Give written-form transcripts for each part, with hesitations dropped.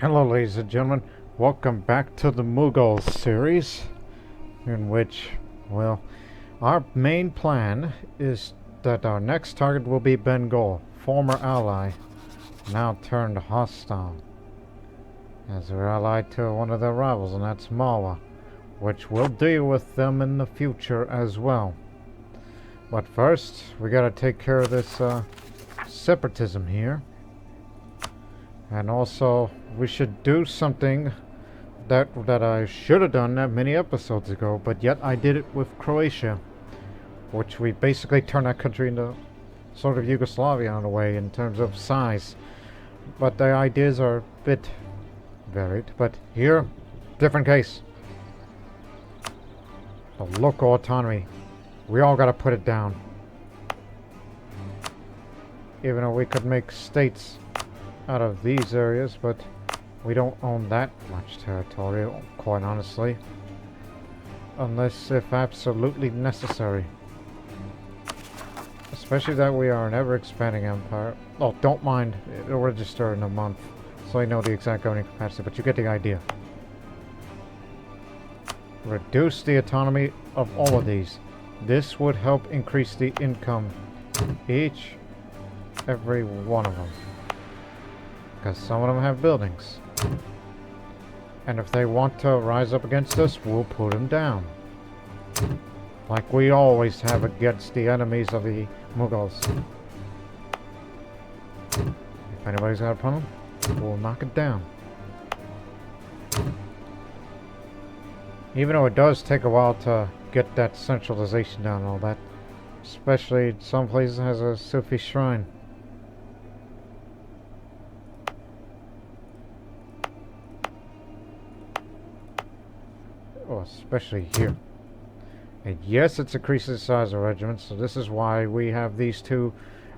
Hello ladies and gentlemen, welcome back to the Mughals series, in which, well, our main plan is that our next target will be Bengal, former ally, now turned hostile, as we're allied to one of their rivals, and that's Malwa, which we'll deal with them in the future as well. But first, we gotta take care of this separatism here. And also, we should do something that I should have done many episodes ago, but yet I did it with Croatia, which we basically turned that country into sort of Yugoslavia in a way in terms of size. But the ideas are a bit varied. But here, different case. The local autonomy. We all gotta put it down. Even though we could make states out of these areas, but we don't own that much territory, quite honestly, unless if absolutely necessary, especially that we are an ever-expanding empire. Oh, don't mind, it'll register in a month, so I know the exact governing capacity, but you get the idea. Reduce the autonomy of all of these. This would help increase the income, every one of them. Because some of them have buildings. And if they want to rise up against us, we'll put them down. Like we always have against the enemies of the Mughals. If anybody's got a problem, we'll knock it down. Even though it does take a while to get that centralization down and all that. Especially some places has a Sufi shrine. Oh, especially here. And yes, it's increasing the size of regiments, so this is why we have these two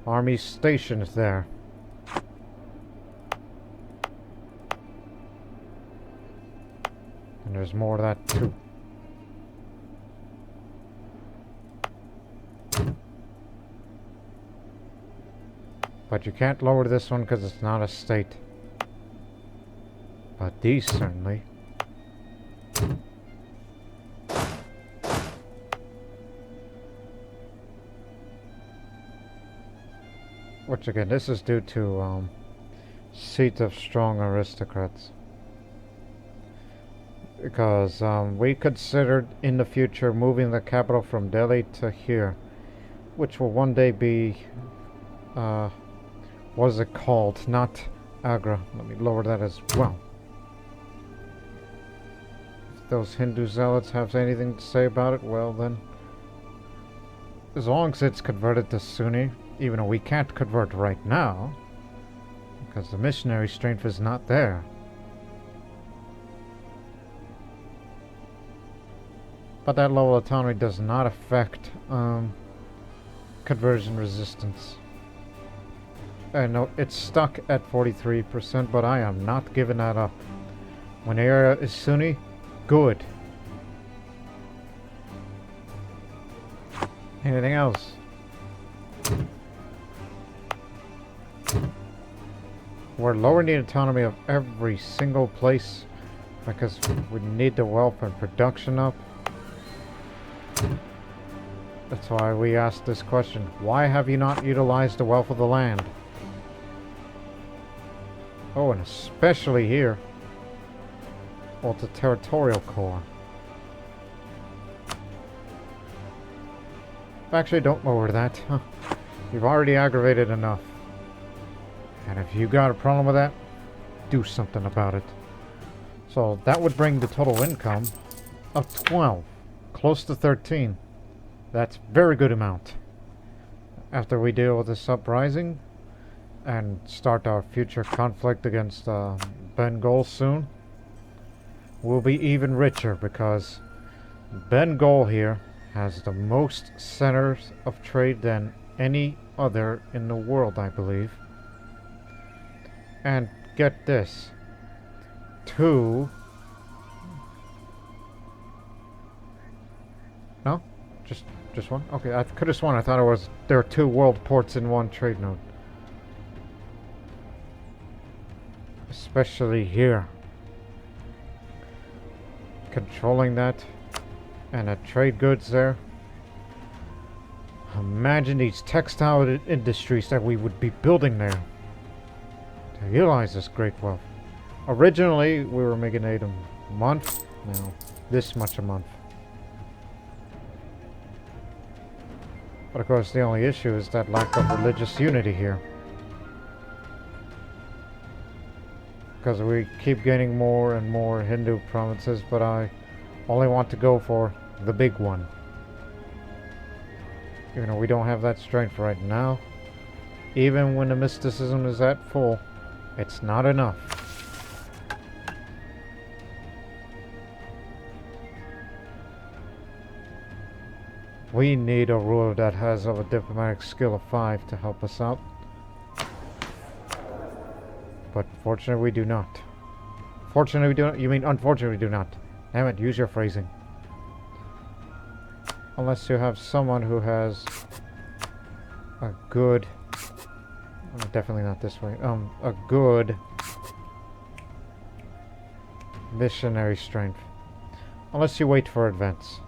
armies stationed there. And there's more of that too. But you can't lower this one because it's not a state. But these certainly. Which again, this is due to seat of strong aristocrats. Because we considered in the future moving the capital from Delhi to here, which will one day be, what is it called? Not Agra. Let me lower that as well. If those Hindu zealots have anything to say about it, well then, as long as it's converted to Sunni, even though we can't convert right now, because the missionary strength is not there. But that level of autonomy does not affect conversion resistance. I know it's stuck at 43%, but I am not giving that up. When the area is Sunni, good. Anything else? We're lowering the autonomy of every single place because we need the wealth and production up. That's why we asked this question. Why have you not utilized the wealth of the land? Oh, and especially here. Well, it's a territorial core. Actually, don't lower that. You've already aggravated enough. And if you got a problem with that, do something about it. So that would bring the total income of 12, close to 13. That's a very good amount. After we deal with this uprising and start our future conflict against Bengal soon, we'll be even richer because Bengal here has the most centers of trade than any other in the world, I believe. And get this, no? Just one? Okay, I could have sworn I thought there were two world ports in one trade node. Especially here. Controlling that. And the trade goods there. Imagine these textile industries that we would be building there. To realize this great wealth. Originally, we were making 8 a month. Now, this much a month. But of course, the only issue is that lack of religious unity here. Because we keep gaining more and more Hindu provinces, but I only want to go for the big one. Even though we don't have that strength right now. Even when the mysticism is at full, it's not enough. We need a ruler that has of a diplomatic skill of 5 to help us out. But fortunately we do not. Fortunately we do not. You mean unfortunately we do not. Damn it, use your phrasing. Unless you have someone who has a good... definitely not this way. A good missionary strength. Unless you wait for events.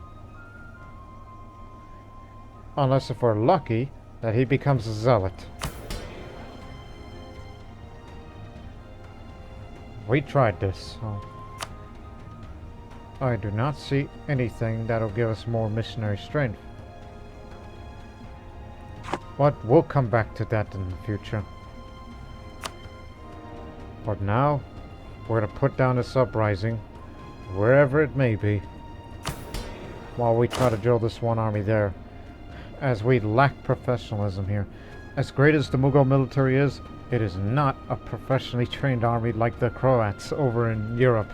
Unless if we're lucky that he becomes a zealot. We tried this, so I do not see anything that'll give us more missionary strength. But we'll come back to that in the future. But now, we're gonna put down this uprising, wherever it may be, while we try to drill this one army there, as we lack professionalism here. As great as the Mughal military is, it is not a professionally trained army like the Croats over in Europe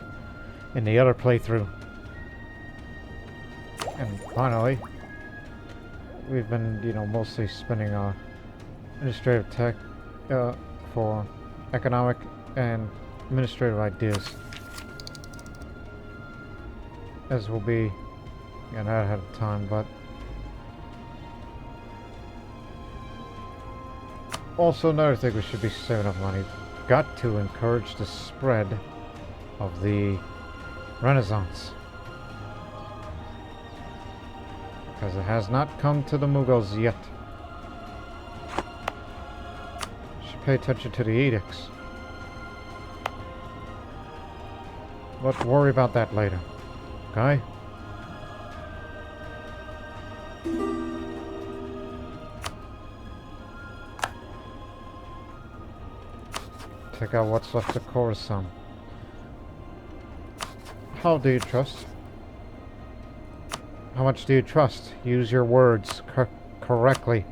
in the other playthrough. And finally, we've been, mostly spending our administrative tech for economic and administrative ideas. As will be, not ahead of time, but also another thing we should be saving up money. Got to encourage the spread of the Renaissance. Because it has not come to the Mughals yet. Should pay attention to the edicts. But worry about that later. Okay? Take out what's left of Khorasan. How do you trust? How much do you trust? Use your words correctly.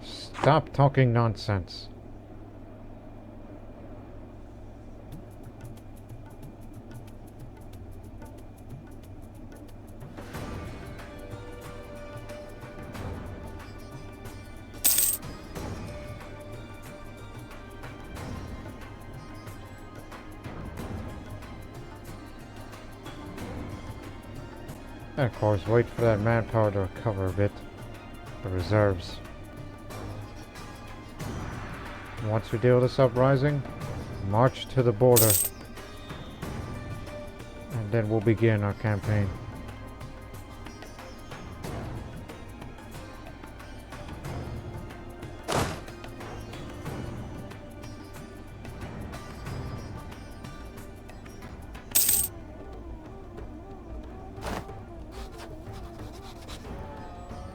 Stop talking nonsense. And of course, wait for that manpower to recover a bit. The reserves. And once we deal with this uprising, march to the border. And then we'll begin our campaign.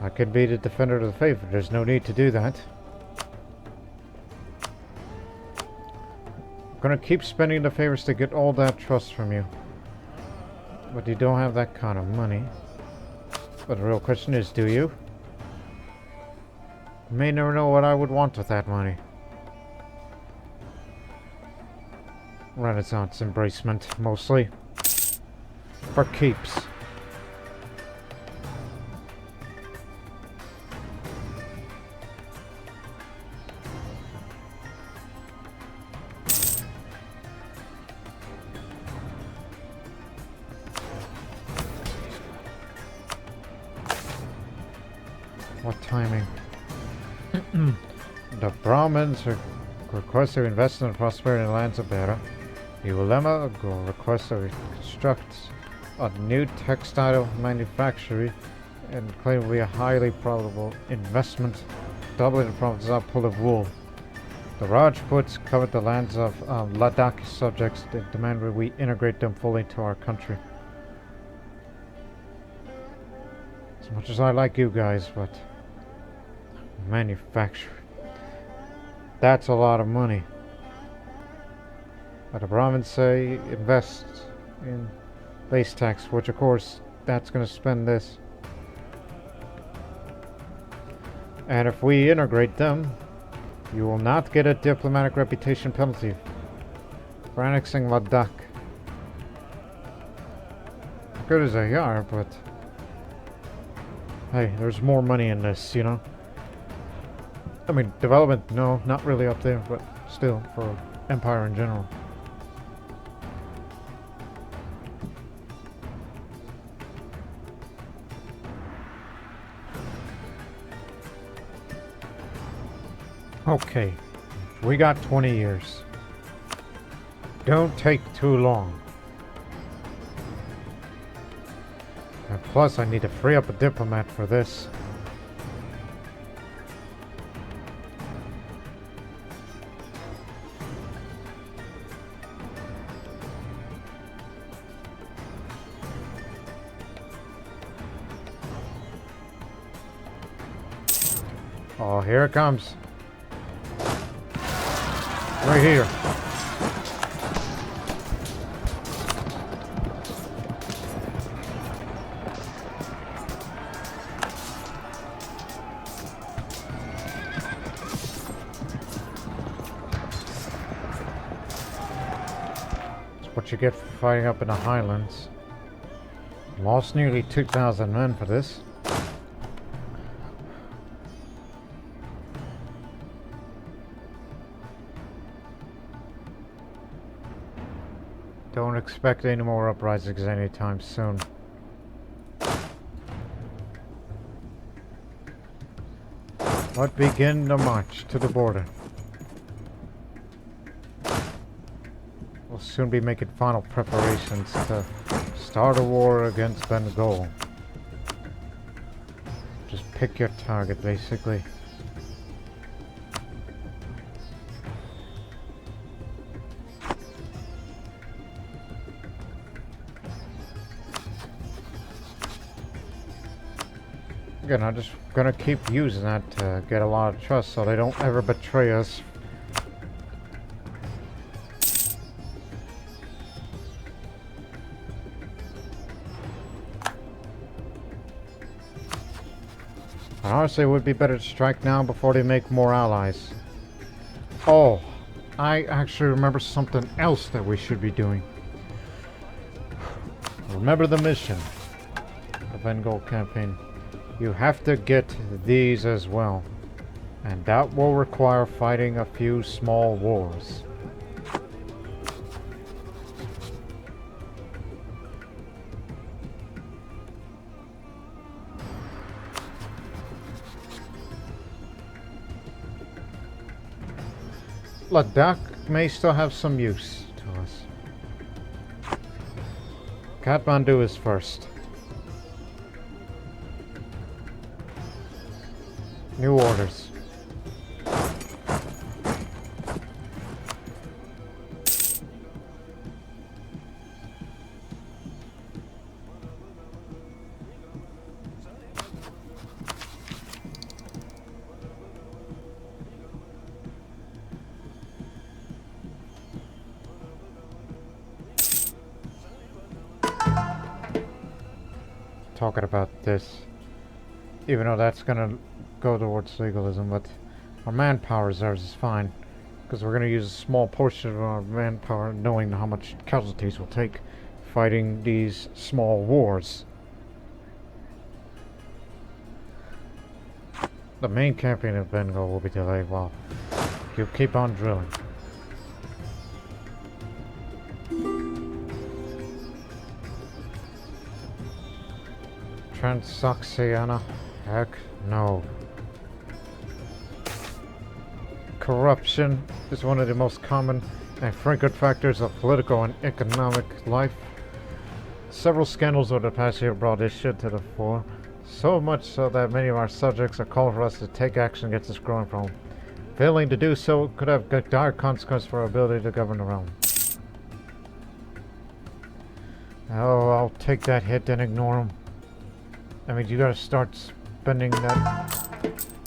I could be the defender of the faith, but there's no need to do that. I'm gonna keep spending the favors to get all that trust from you. But you don't have that kind of money. But the real question is, do you? You may never know what I would want with that money. Renaissance embracement, mostly. For keeps. What timing? The Brahmins are requests to invest in the prosperity in the lands of Bihar. Ulema requests to construct a new textile manufactory and claim it will be a highly profitable investment, doubling the province's output of wool. The Rajputs covered the lands of Ladakh subjects and demanded we integrate them fully into our country. As much as I like you guys, but manufacturing, that's a lot of money. But the Brahmins say invest in base tax, which of course that's going to spend this. And if we integrate them, you will not get a diplomatic reputation penalty for annexing Ladakh. Good as they are, but hey, there's more money in this, you know? I mean, development, no, not really up there, but still, for Empire in general. Okay, we got 20 years. Don't take too long. And plus, I need to free up a diplomat for this. Oh, here it comes. Right here. That's what you get for fighting up in the Highlands. Lost nearly 2,000 men for this. Don't expect any more uprisings anytime soon. But begin the march to the border. We'll soon be making final preparations to start a war against Bengal. Just pick your target, basically. Again, I'm just gonna keep using that to get a lot of trust so they don't ever betray us. And honestly, it would be better to strike now before they make more allies. Oh, I actually remember something else that we should be doing. Remember the mission, the Bengal campaign. You have to get these as well, and that will require fighting a few small wars. Ladakh may still have some use to us. Kathmandu is first. New orders. Talking about this, even though that's gonna go towards legalism, but our manpower reserves is fine because we're going to use a small portion of our manpower knowing how much casualties we'll take fighting these small wars. The main campaign of Bengal will be delayed while you keep on drilling. Transoxiana? Heck no. corruption is one of the most common and frequent factors of political and economic life. Several scandals over the past year brought this shit to the fore, so much so that many of our subjects are calling for us to take action against this growing problem. Failing to do so could have dire consequences for our ability to govern the realm. Oh, I'll take that hit and ignore him. I mean, you gotta start spending that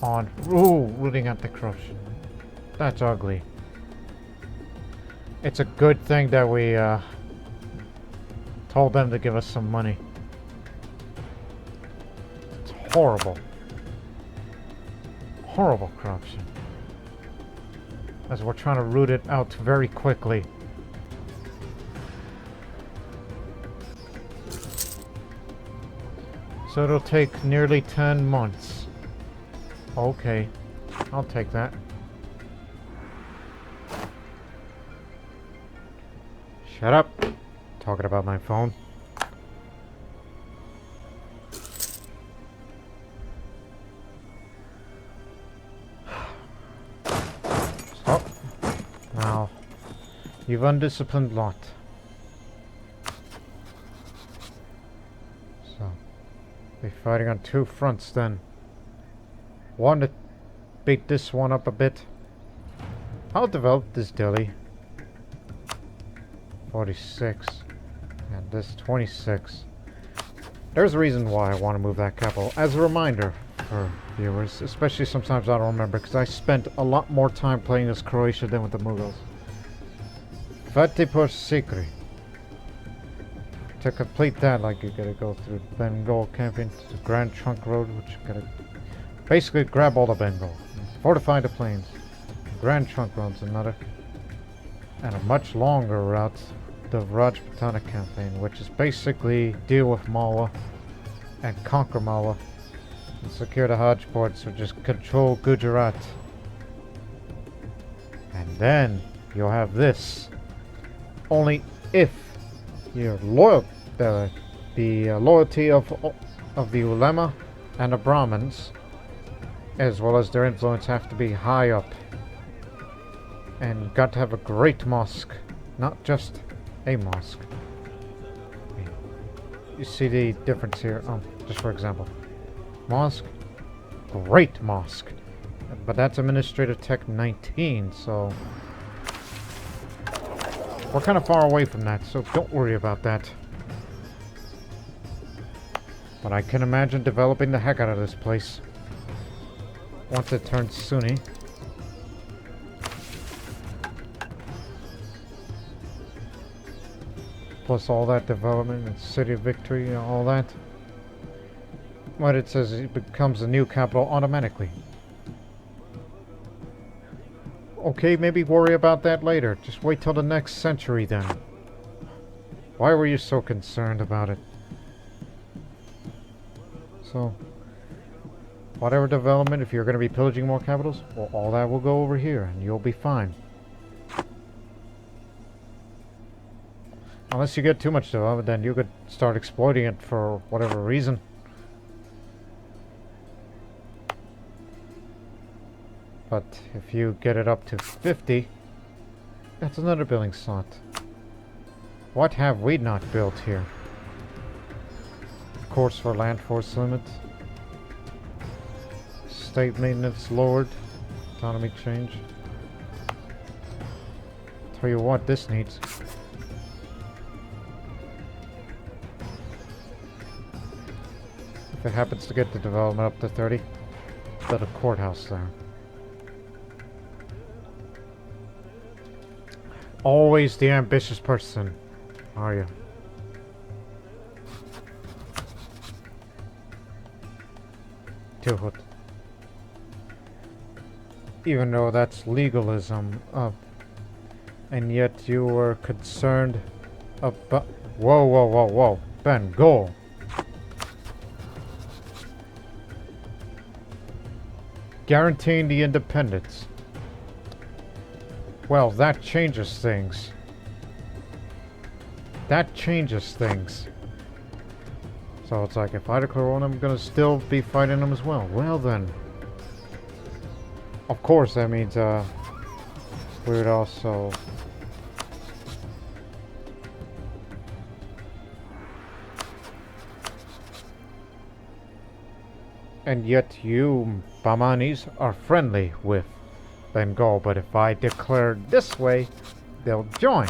on rooting out the corruption. That's ugly. It's a good thing that we told them to give us some money. It's horrible. Horrible corruption. As we're trying to root it out very quickly. So it'll take nearly 10 months. Okay, I'll take that. Shut up. Talking about my phone. Stop. Now, you've undisciplined lot. So, be fighting on two fronts then. One to beat this one up a bit. I'll develop this Delhi. 46. And this 26. There's a reason why I want to move that capital. As a reminder for viewers, especially sometimes I don't remember, because I spent a lot more time playing as Croatia than with the Mughals. Fatipur Sikri. To complete that, like, you gotta go through Bengal campaign to the Grand Trunk Road, which you gotta basically grab all the Bengal. Fortify the plains. Grand Trunk Road's another. And a much longer route, the Rajputana campaign, which is basically deal with Malla and conquer Malla and secure the Hajj ports, which is control Gujarat. And then you'll have this. Only if you're loyal, the loyalty of the ulema and the Brahmins, as well as their influence, have to be high up. And got to have a great mosque, not just a mosque. You see the difference here? Just for example. Mosque, great mosque. But that's Administrative Tech 19, so we're kind of far away from that, so don't worry about that. But I can imagine developing the heck out of this place once it turns Sunni. Plus all that development and City of Victory and all that. What it says, it becomes a new capital automatically. Okay, maybe worry about that later. Just wait till the next century then. Why were you so concerned about it? So, whatever development, if you're going to be pillaging more capitals, well, all that will go over here and you'll be fine. Unless you get too much development, then you could start exploiting it for whatever reason. But if you get it up to 50, that's another building slot. What have we not built here? Course for land force limit. State maintenance lowered. Autonomy change. Tell you what, this needs. If it happens to get the development up to 30, build a courthouse there. Always the ambitious person, are you? Tuhut. Even though that's legalism, and yet you were concerned about. Whoa, whoa, whoa, whoa. Bengal. Guaranteeing the independence. Well, that changes things. That changes things. So it's like, if I declare on them, I'm gonna still be fighting them as well. Well then. Of course, that means, We would also... And yet you, Bamanis, are friendly with Bengal, but if I declare this way, they'll join.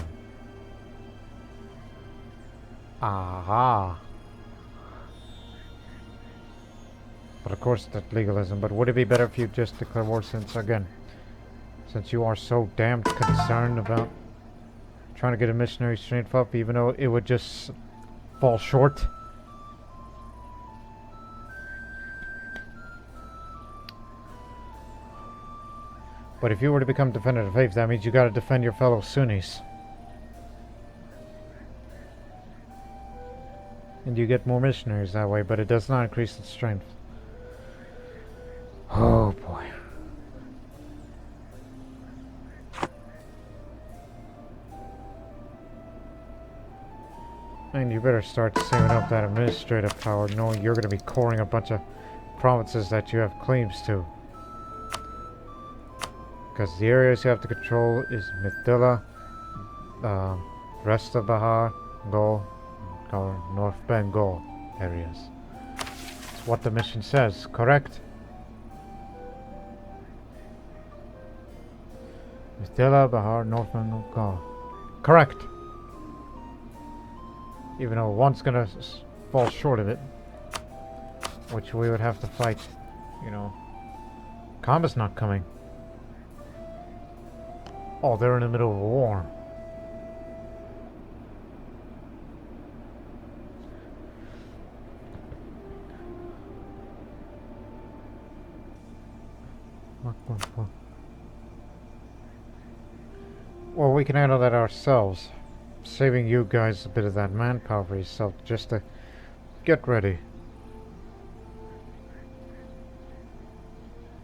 Aha. But of course that's legalism, but would it be better if you just declare war since you are so damned concerned about trying to get a missionary strength up, even though it would just fall short? But if you were to become defendant of faith, that means you gotta defend your fellow Sunnis. And you get more missionaries that way, but it does not increase its strength. Oh boy. And you better start saving up that administrative power, knowing you're gonna be coring a bunch of provinces that you have claims to. Because the areas you have to control is Mithila, rest of Bihar, Bengal, or North Bengal areas. That's what the mission says, correct? Mithila, Bihar, North Bengal. Correct! Even though one's gonna fall short of it. Which we would have to fight, you know. Kama's not coming. Oh, they're in the middle of a war. Well, we can handle that ourselves. Saving you guys a bit of that manpower for yourself just to get ready.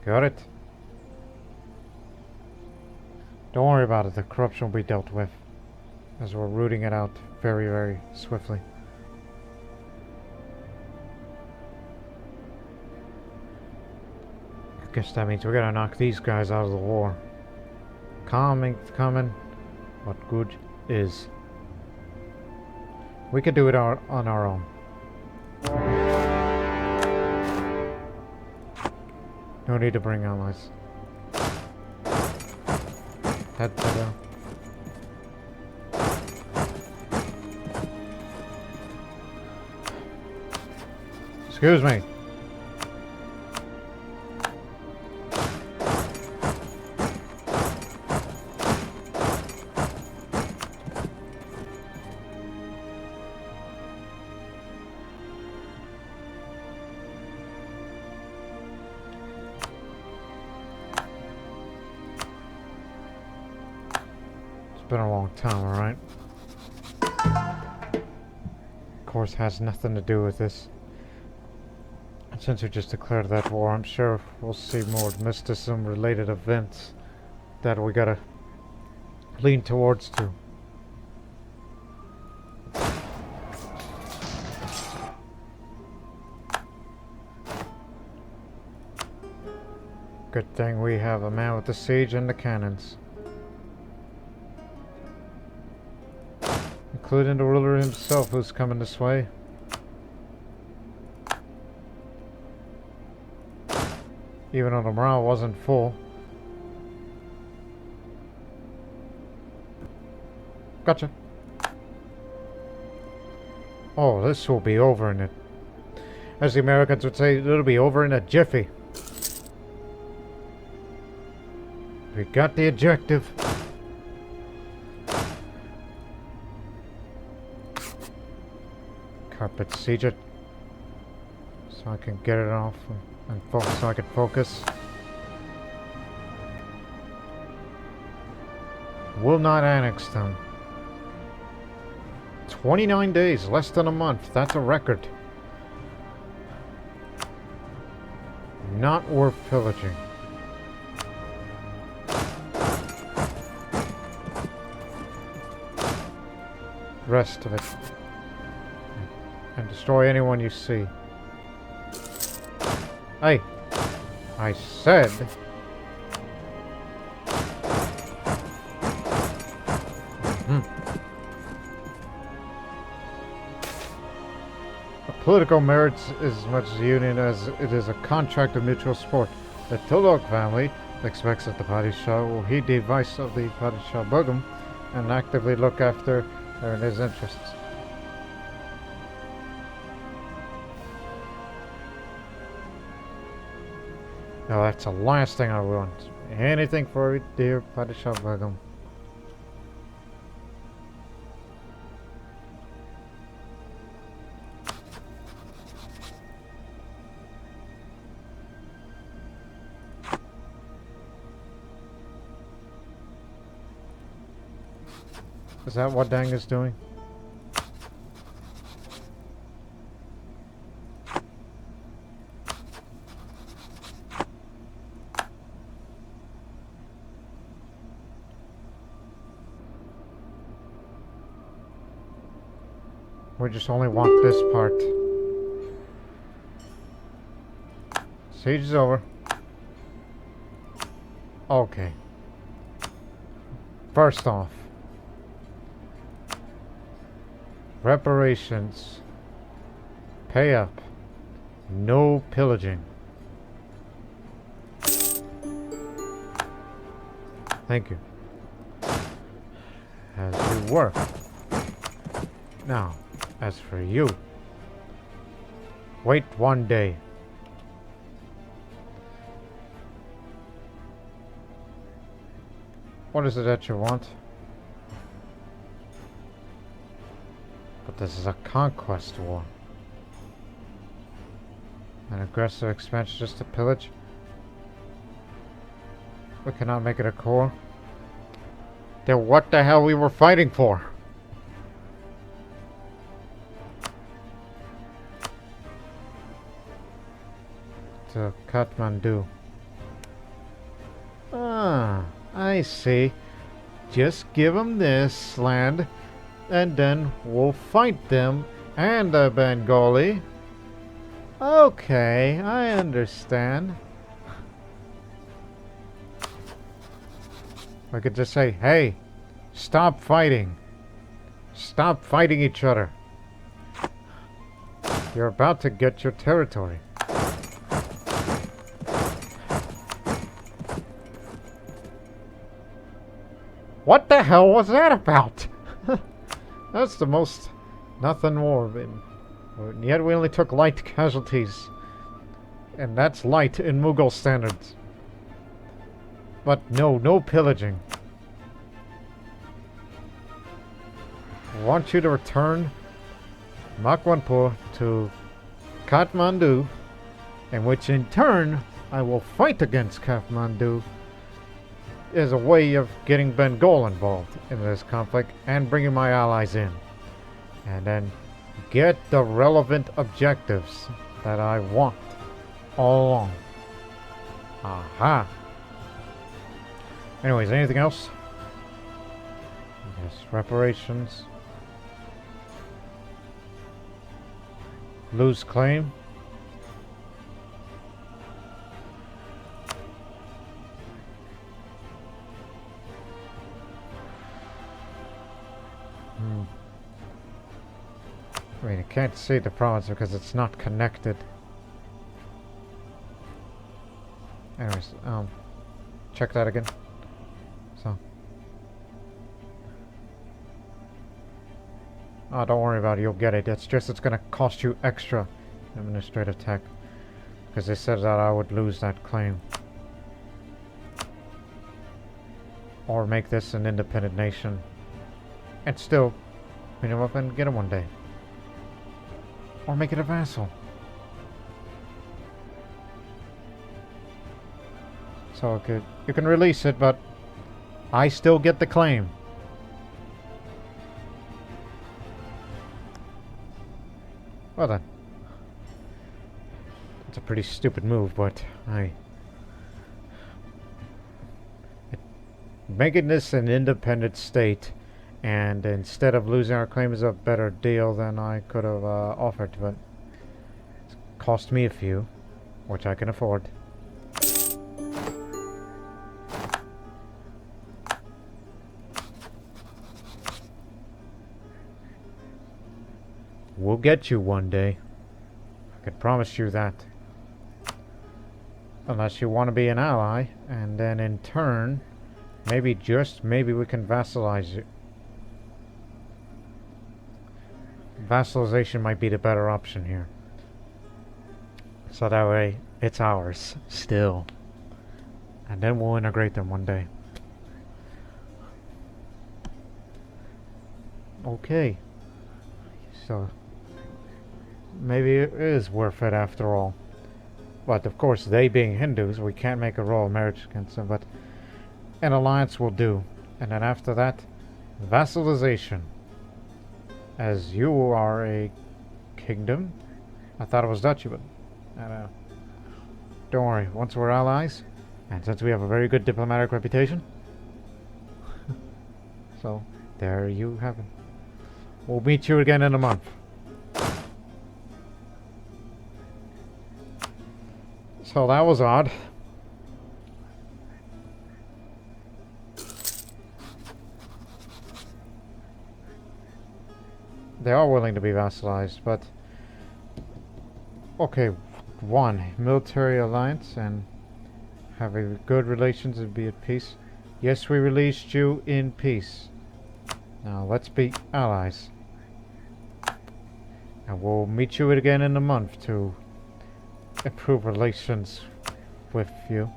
Got it? Don't worry about it, the corruption will be dealt with, as we're rooting it out very, very swiftly. I guess that means we're gonna knock these guys out of the war. Coming, what good is. We could do it on our own. No need to bring allies. Head to the... Excuse me. Been a long time, alright? Of course, has nothing to do with this. Since we just declared that war, I'm sure we'll see more mysticism related events that we gotta lean towards too. Good thing we have a man with the siege and the cannons. Including the ruler himself, who's coming this way. Even though the morale wasn't full. Gotcha. Oh, this will be over in it. As the Americans would say, it'll be over in a jiffy. We got the objective. Carpet siege it, so I can get it off and focus. So I can focus. Will not annex them. 29 days, less than a month. That's a record. Not worth pillaging. Rest of it. And destroy anyone you see. Hey! I said... A political marriage is as much a union as it is a contract of mutual support. The Tulok family expects that the Padishah will heed the advice of the Padishah Begum and actively look after his interests. Now that's the last thing I want. Anything for you, dear Padishah Begum. Is that what Dang is doing? We just only want this part. Siege is over. Okay. First off, reparations. Pay up. No pillaging. Thank you. As you work. Now, as for you, wait one day. What is it that you want? But this is a conquest war. An aggressive expansion just to pillage? We cannot make it a core. Then what the hell we were fighting for? To Kathmandu. Ah, I see. Just give them this land, and then we'll fight them and the Bengali. Okay, I understand. I could just say, hey, stop fighting. Stop fighting each other. You're about to get your territory. What the hell was that about? That's the most nothing war. And yet we only took light casualties. And that's light in Mughal standards. But no pillaging. I want you to return Makwanpur to Kathmandu, in which in turn I will fight against Kathmandu as a way of getting Bengal involved in this conflict and bringing my allies in. And then get the relevant objectives that I want all along. Aha. Anyways, anything else? Yes, reparations. Lose claim. I mean, you can't see the province because it's not connected. Anyways, check that again. So. Oh, don't worry about it, you'll get it. It's just, it's gonna cost you extra administrative tech. Because they said that I would lose that claim. Or make this an independent nation. And still, clean them up and get them one day. Or make it a vassal. So you can release it, but I still get the claim. Well then. It's a pretty stupid move, but making this an independent state, and instead of losing our claim is a better deal than I could have offered, but it's cost me a few, which I can afford. We'll get you one day. I can promise you that. Unless you want to be an ally, and then in turn, maybe, just maybe, we can vassalize you. Vassalization might be the better option here. So that way, it's ours, still. And then we'll integrate them one day. Okay. So, maybe it is worth it after all. But of course, they being Hindus, we can't make a royal marriage against them, but an alliance will do. And then after that, vassalization. As you are a kingdom. I thought it was duchy, but I don't know. Don't worry, once we're allies, and since we have a very good diplomatic reputation, so there you have it. We'll meet you again in a month. So that was odd. They are willing to be vassalized, but okay, one, military alliance and have a good relations and be at peace. Yes, we released you in peace. Now let's be allies. And we'll meet you again in a month to improve relations with you.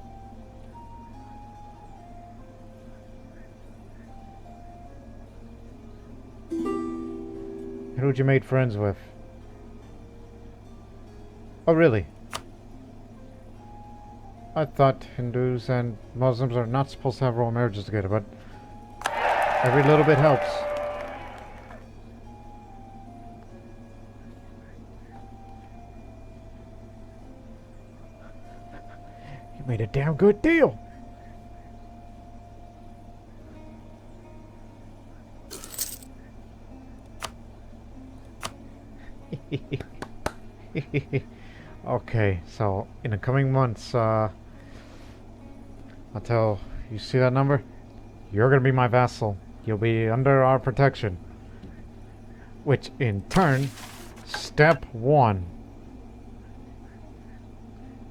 Who'd you made friends with? Oh, really? I thought Hindus and Muslims are not supposed to have royal marriages together, but every little bit helps. You made a damn good deal. Okay, so in the coming months, I'll tell you, see that number? You're gonna be my vassal. You'll be under our protection. Which in turn, step one,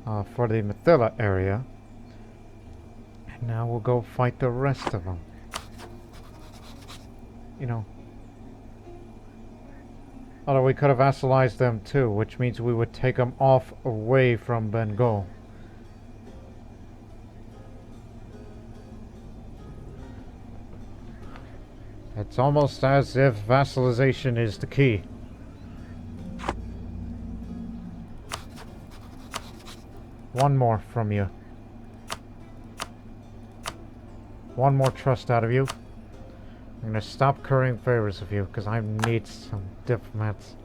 for the Mithila area. And now we'll go fight the rest of them. You know. Although we could have vassalized them too, which means we would take them off away from Bengal. It's almost as if vassalization is the key. One more from you. One more trust out of you. I'm gonna stop currying favors of you because I need some diplomats.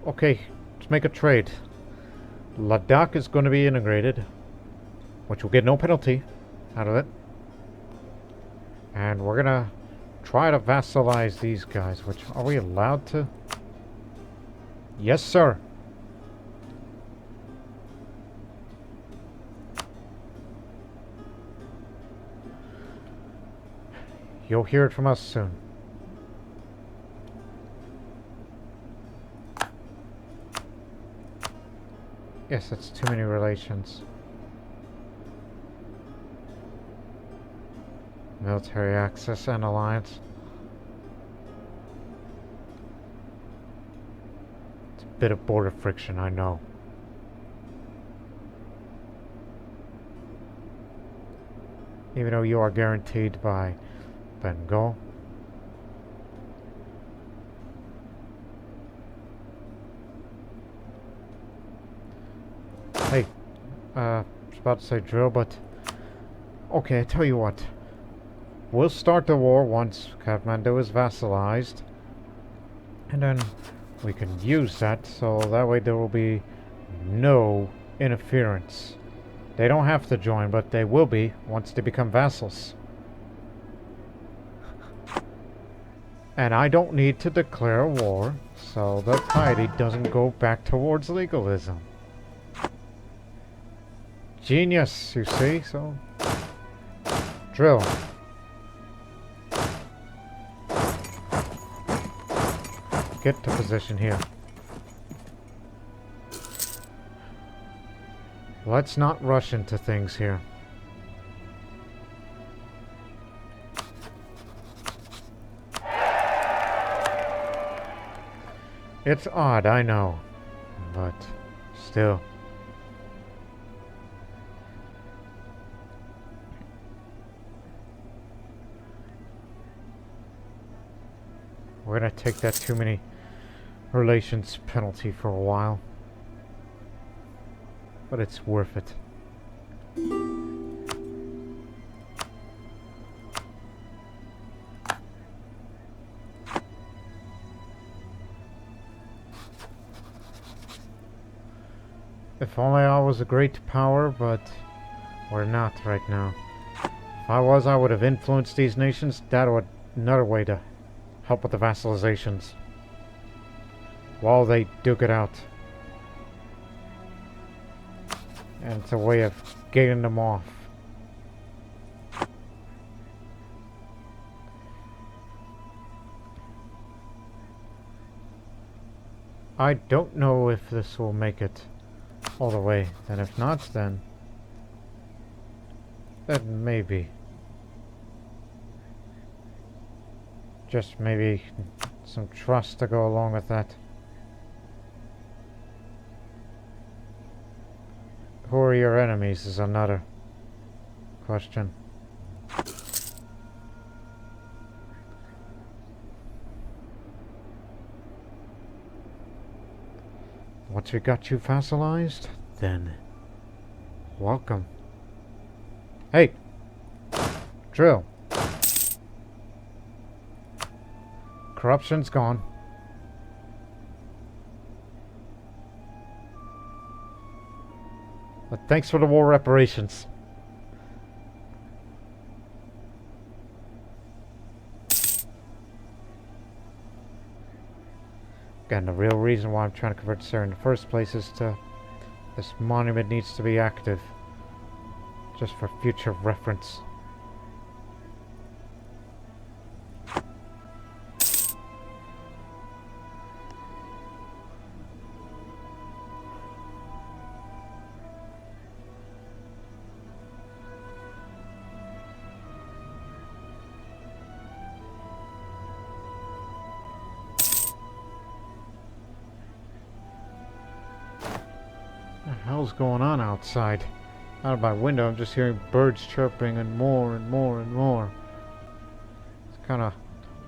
Okay, let's make a trade. Ladakh is going to be integrated, which will get no penalty out of it. And we're gonna try to vassalize these guys, which, are we allowed to? Yes, sir. You'll hear it from us soon. Yes, that's too many relations. Military access and alliance. It's a bit of border friction, I know. Even though you are guaranteed by Bengal. Hey, I was about to say drill, but okay, I tell you what. We'll start the war once Kathmandu is vassalized, and then we can use that so that way there will be no interference. They don't have to join, but they will be once they become vassals. And I don't need to declare war, so the piety doesn't go back towards legalism. Genius, you see, so... Drill. get to position here. Let's not rush into things here. It's odd, I know, but still. We're gonna take that too many relations penalty for a while. But it's worth it. If only I was a great power, but we're not right now. If I was, I would have influenced these nations. That would another way to help with the vassalizations while they duke it out. And it's a way of getting them off. I don't know if this will make it all the way. And if not, then maybe. Just maybe some trust to go along with that. Who are your enemies is another question. Once we got you vassalized, then welcome. Hey! Drill. Corruption's gone. But thanks for the war reparations. Again, the real reason why I'm trying to convert Sarah in the first place is this monument needs to be active. Just for future reference. What the hell's going on outside? Out of my window, I'm just hearing birds chirping and more and more and more. It's kind of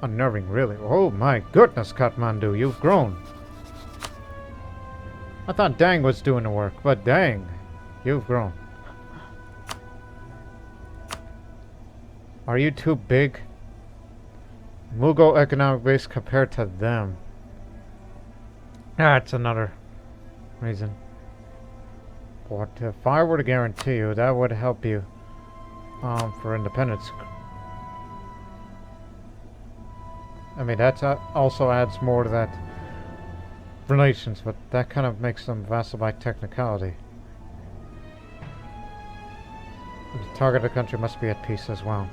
unnerving, really. Oh my goodness, Kathmandu, you've grown. I thought Dang was doing the work, but Dang, you've grown. Are you too big? Mughal economic base compared to them. That's another reason. But if I were to guarantee you, that would help you for independence. I mean, that also adds more to that relations, but that kind of makes them vassal by technicality. The target of the country must be at peace as well.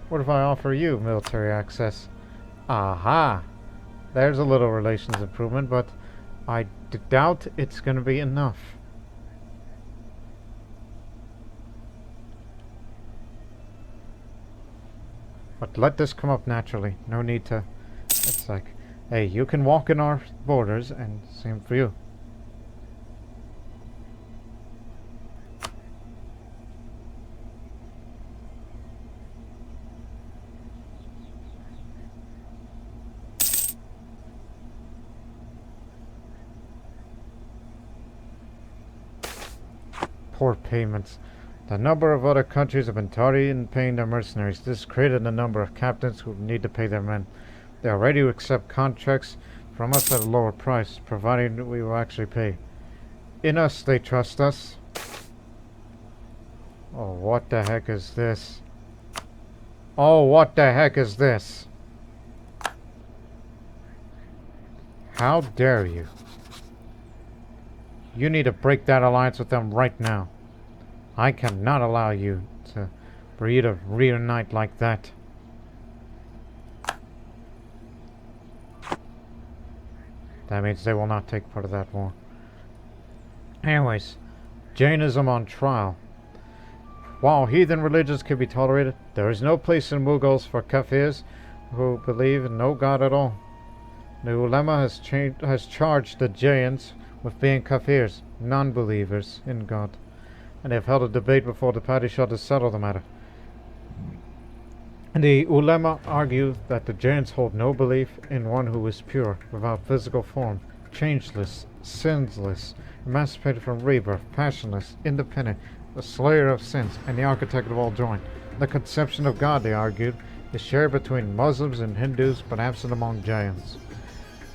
What if I offer you military access? Aha! There's a little relations improvement, but I doubt it's going to be enough. But let this come up naturally. No need to... It's like, hey, you can walk in our borders, and same for you. Poor payments. The number of other countries have been tardy in paying their mercenaries. This created a number of captains who need to pay their men. They are ready to accept contracts from us at a lower price, providing we will actually pay. In us, they trust us. Oh, what the heck is this? Oh, what the heck is this? How dare you? You need to break that alliance with them right now. I cannot allow for you to reunite like that. That means they will not take part of that war. Anyways, Jainism on trial. While heathen religions can be tolerated, there is no place in Mughals for Kafirs who believe in no god at all. The ulema has charged the Jains with being Kafirs, non-believers in God, and they have held a debate before the Padishah to settle the matter. The ulema argue that the Jains hold no belief in one who is pure, without physical form, changeless, sinless, emancipated from rebirth, passionless, independent, the slayer of sins, and the architect of all joy. The conception of God, they argued, is shared between Muslims and Hindus, but absent among Jains.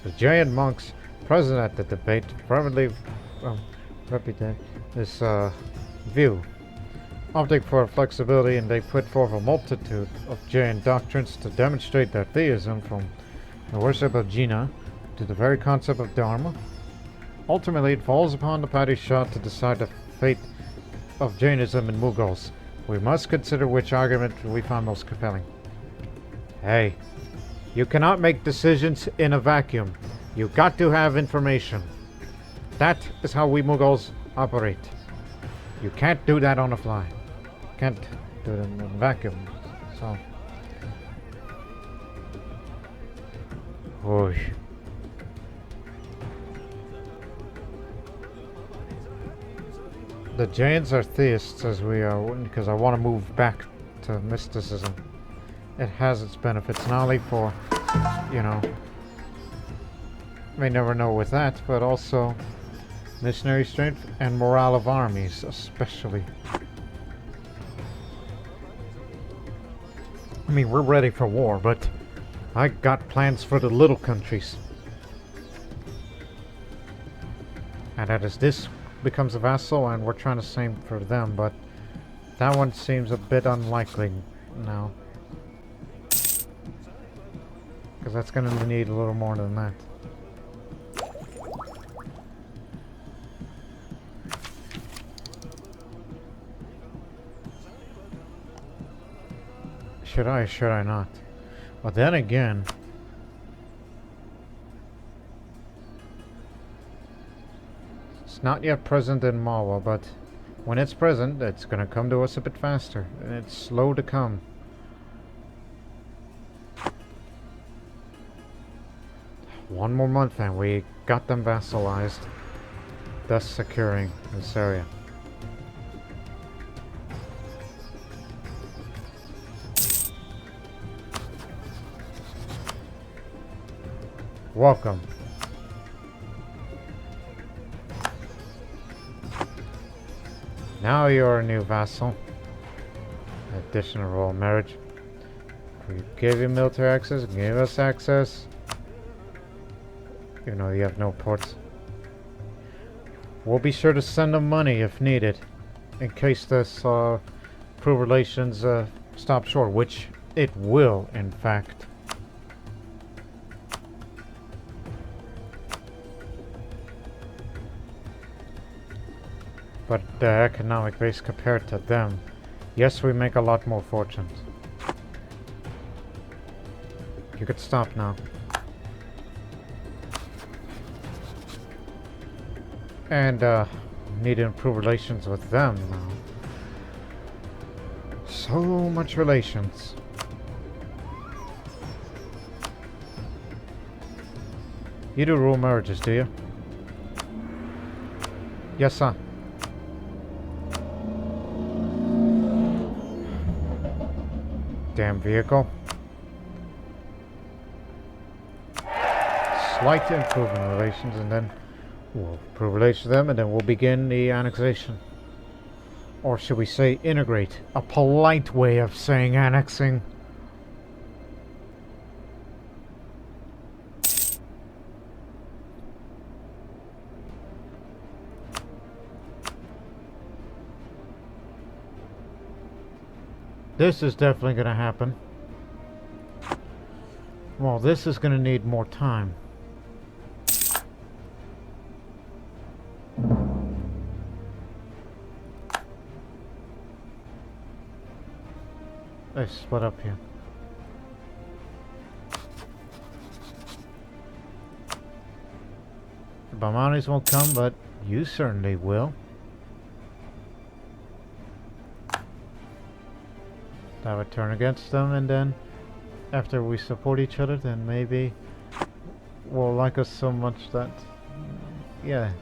The Jain monks present at the debate fervently repudiate this view, opting for flexibility, and they put forth a multitude of Jain doctrines to demonstrate their theism, from the worship of Jina to the very concept of Dharma. Ultimately, it falls upon the Padishah to decide the fate of Jainism in Mughals. We must consider which argument we find most compelling. Hey, you cannot make decisions in a vacuum. You got to have information. That is how we Mughals operate. You can't do that on the fly. Can't do it in a vacuum. So, Oy. The Jains are theists, as we are, because I want to move back to mysticism. It has its benefits, not only for, may never know with that, but also missionary strength and morale of armies, especially. I mean, we're ready for war, but I got plans for the little countries. And that is, this becomes a vassal, and we're trying the same for them, but that one seems a bit unlikely now. Because that's going to need a little more than that. Should I or should I not? But then again, it's not yet present in Malwa, but when it's present, it's going to come to us a bit faster, and it's slow to come. One more month and we got them vassalized, thus securing this area. Welcome. Now you're a new vassal. Additional royal marriage. We gave you military access, gave us access. You know you have no ports. We'll be sure to send them money if needed, in case this improved relations stop short, which it will, in fact. But the economic base compared to them, yes, we make a lot more fortunes. You could stop now. And need to improve relations with them now. So much relations. You do rule marriages, do you? Yes, sir. Damn vehicle. Slight improvement in relations, and then we'll improve relations with them, and then we'll begin the annexation. Or should we say integrate? A polite way of saying annexing. This is definitely going to happen. Well, this is going to need more time. They split up here. The Bahmanis won't come, but you certainly will. That would turn against them, and then after we support each other, then maybe will like us so much that, yeah.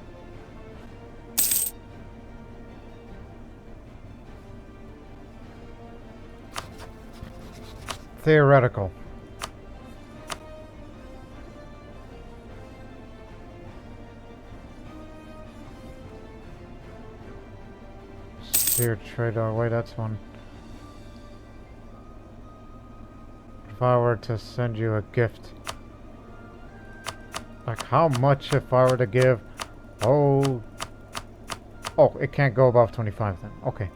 Theoretical. Steer trade our way, that's one. If I were to send you a gift, like how much if I were to give? Oh, it can't go above 25 then. Okay.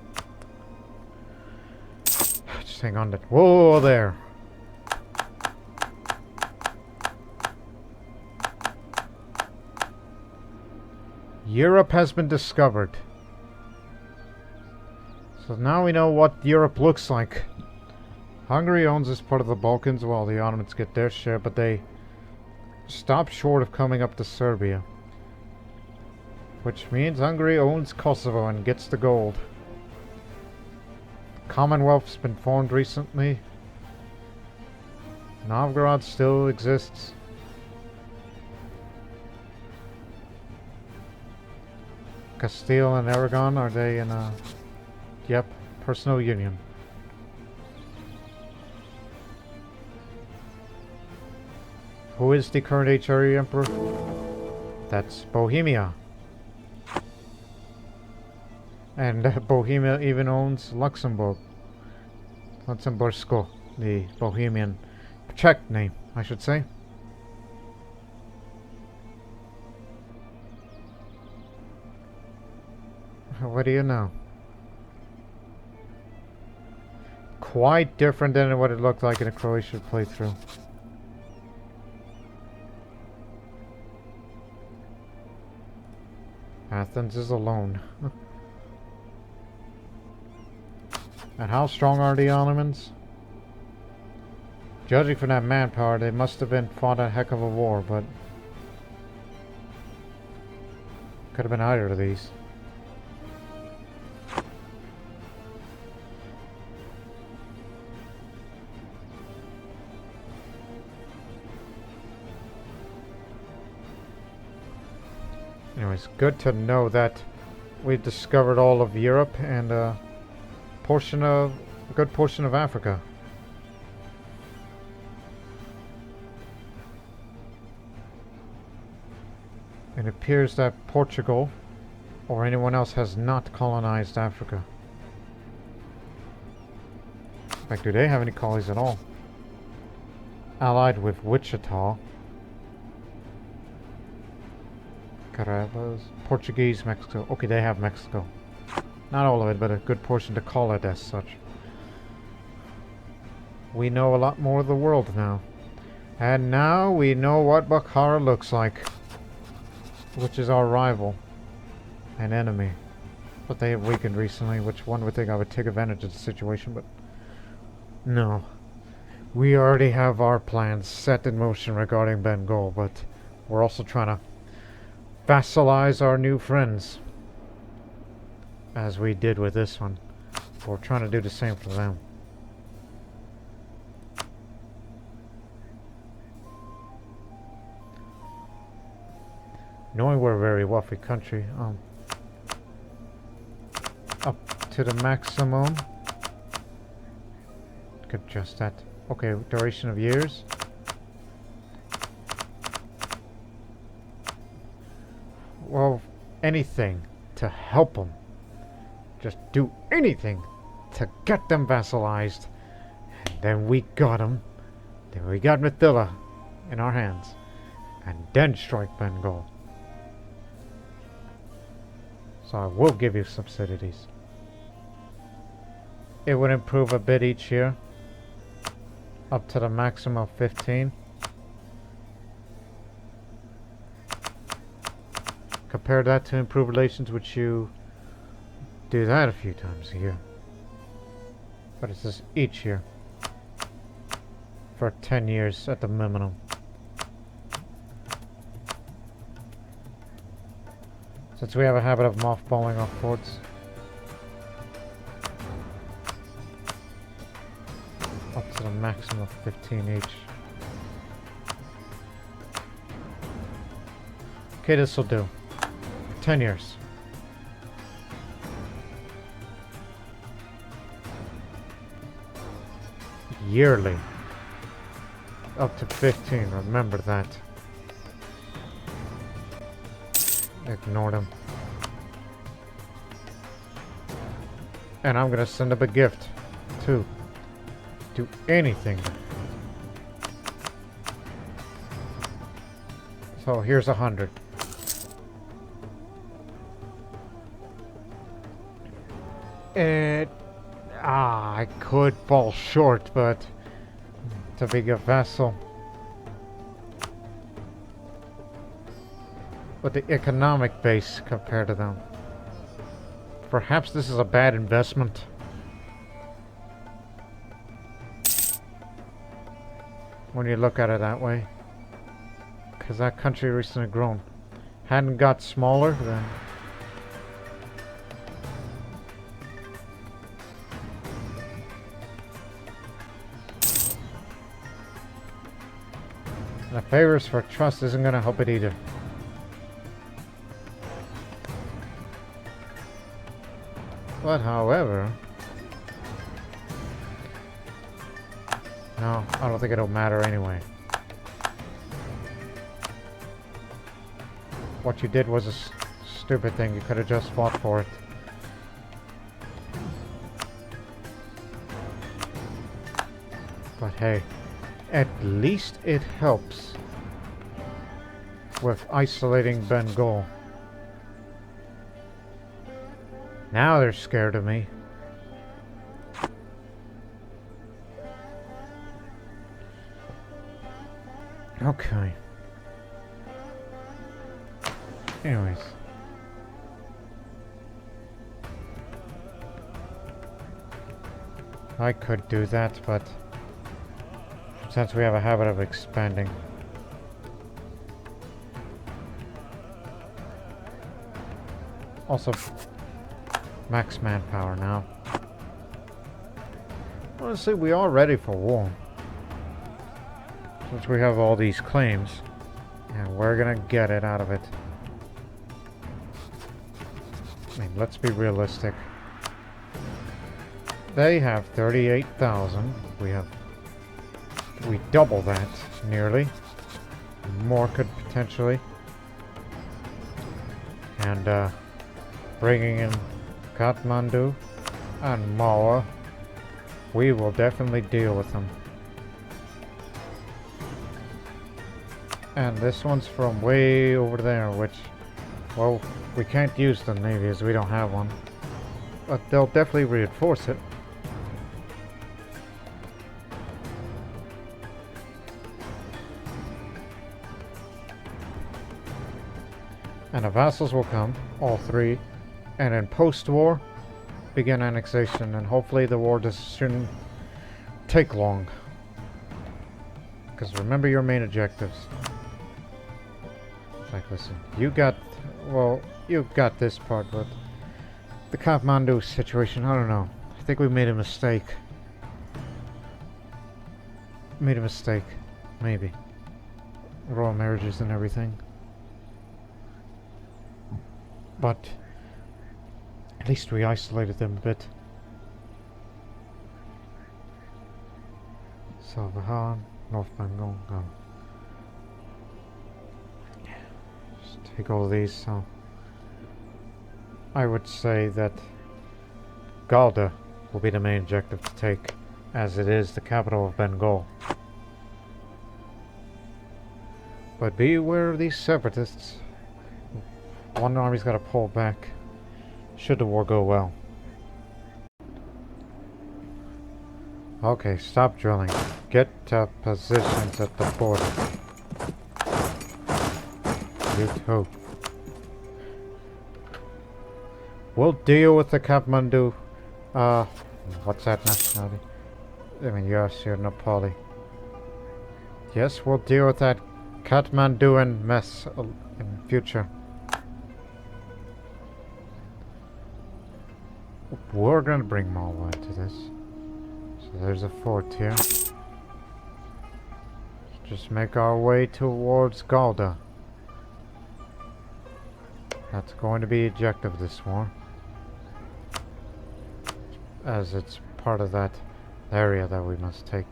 Just hang on to. Whoa there. Europe has been discovered. So now we know what Europe looks like. Hungary owns this part of the Balkans while the Ottomans get their share, but they stop short of coming up to Serbia. Which means Hungary owns Kosovo and gets the gold. Commonwealth's been formed recently. Novgorod still exists. Castile and Aragon, are they in a... Yep, personal union. Who is the current HRE emperor? That's Bohemia. And Bohemia even owns Luxembourg. Luxembursko, the Bohemian Czech name, I should say. What do you know? Quite different than what it looked like in a Croatian playthrough. Athens is alone. And how strong are the Ottomans? Judging from that manpower, they must have been fought a heck of a war, but could have been either of these. Anyways, good to know that we discovered all of Europe and a good portion of Africa. It appears that Portugal or anyone else has not colonized Africa. In fact, do they have any colonies at all? Allied with Wichita. Carabas, Portuguese, Mexico. Okay, they have Mexico. Not all of it, but a good portion to call it as such. We know a lot more of the world now. And now we know what Bukhara looks like. Which is our rival. And enemy. But they have weakened recently, which one would think I would take advantage of the situation, but... No. We already have our plans set in motion regarding Bengal, but we're also trying to vassalize our new friends, as we did with this one. We're trying to do the same for them. Knowing we're a very wealthy country, up to the maximum. Could adjust that. Okay, duration of years. Well, anything to help them. Just do anything to get them vassalized. And then we got them. Then we got Mithila in our hands. And then strike Bengal. So I will give you subsidies. It would improve a bit each year. Up to the maximum of 15. Compare that to improved relations, which you do that a few times a year. But it says each year. For 10 years at the minimum. Since we have a habit of mothballing our forts. Up to the maximum of 15 each. Okay, this'll do. 10 years. Yearly. Up to 15, remember that. Ignore them. And I'm gonna send up a gift, too. Do anything. So here's 100. I could fall short, but to be a vassal. But the economic base compared to them. Perhaps this is a bad investment. When you look at it that way. Because that country recently grown. Hadn't got smaller then. And the favors for trust isn't going to help it either. But however... No, I don't think it'll matter anyway. What you did was a stupid thing. You could have just fought for it. But hey, at least it helps with isolating Bengal. Now they're scared of me. Okay. Anyways. I could do that, but since we have a habit of expanding. Also, max manpower now. Honestly, we are ready for war. Since we have all these claims, and we're gonna get it out of it. I mean, let's be realistic. They have 38,000. We double that, nearly. More could potentially. And, bringing in Kathmandu and Mawa, we will definitely deal with them. And this one's from way over there, which, well, we can't use the Navy as we don't have one. But they'll definitely reinforce it. And the vassals will come, all three, and in post-war, begin annexation, and hopefully the war shouldn't take long. Because remember your main objectives. Like, listen, you got this part, but the Kathmandu situation, I don't know. I think we made a mistake. Maybe. Royal marriages and everything. But at least we isolated them a bit. So Bihar, North Bengal, no. Just take all of these, so I would say that Galda will be the main objective to take, as it is the capital of Bengal. But be aware of these separatists. One army's got to pull back, should the war go well. Okay, stop drilling. Get to positions at the border. You too. We'll deal with the Kathmandu What's that nationality? I mean, yes, you're Nepali. Yes, we'll deal with that Kathmanduan mess in future. We're gonna bring Malwa into this. So there's a fort here. Let's just make our way towards Galda. That's going to be objective this war, as it's part of that area that we must take.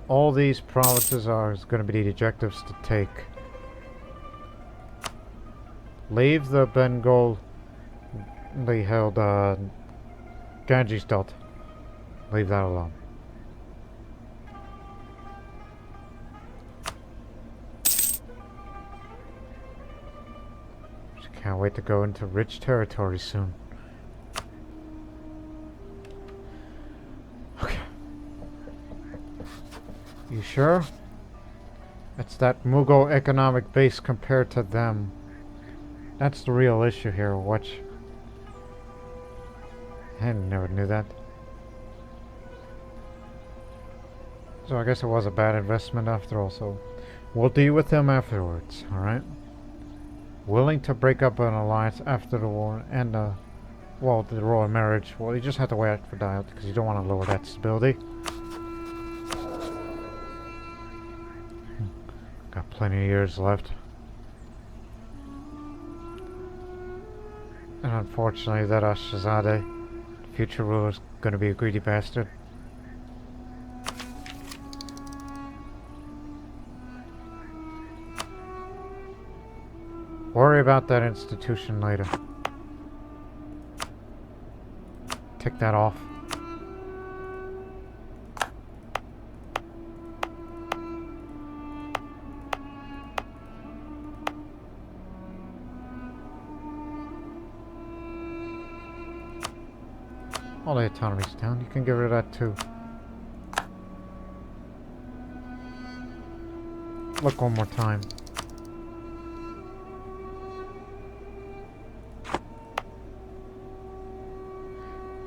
All these provinces are going to be the objectives to take. Leave the Bengal. They held Ganges Dot. Leave that alone. Just can't wait to go into rich territory soon. Okay. You sure? It's that Mughal economic base compared to them. That's the real issue here. Watch. I never knew that. So I guess it was a bad investment after all, so we'll deal with them afterwards, alright? Willing to break up an alliance after the war and, well, the royal marriage. Well, you just have to wait for dial because you don't want to lower that stability. Got plenty of years left. And unfortunately, that Ashazade, future ruler, is going to be a greedy bastard. Worry about that institution later. Tick that off. All the autonomy's down. You can get rid of that too. Look one more time.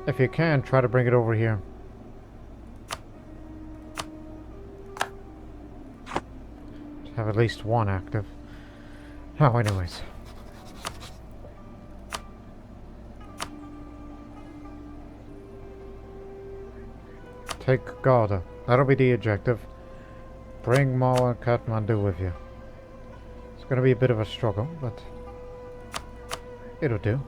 If you can, try to bring it over here. Have at least one active. Oh, anyways. Take Gauda. That'll be the objective. Bring Mall and Kathmandu with you. It's going to be a bit of a struggle, but it'll do.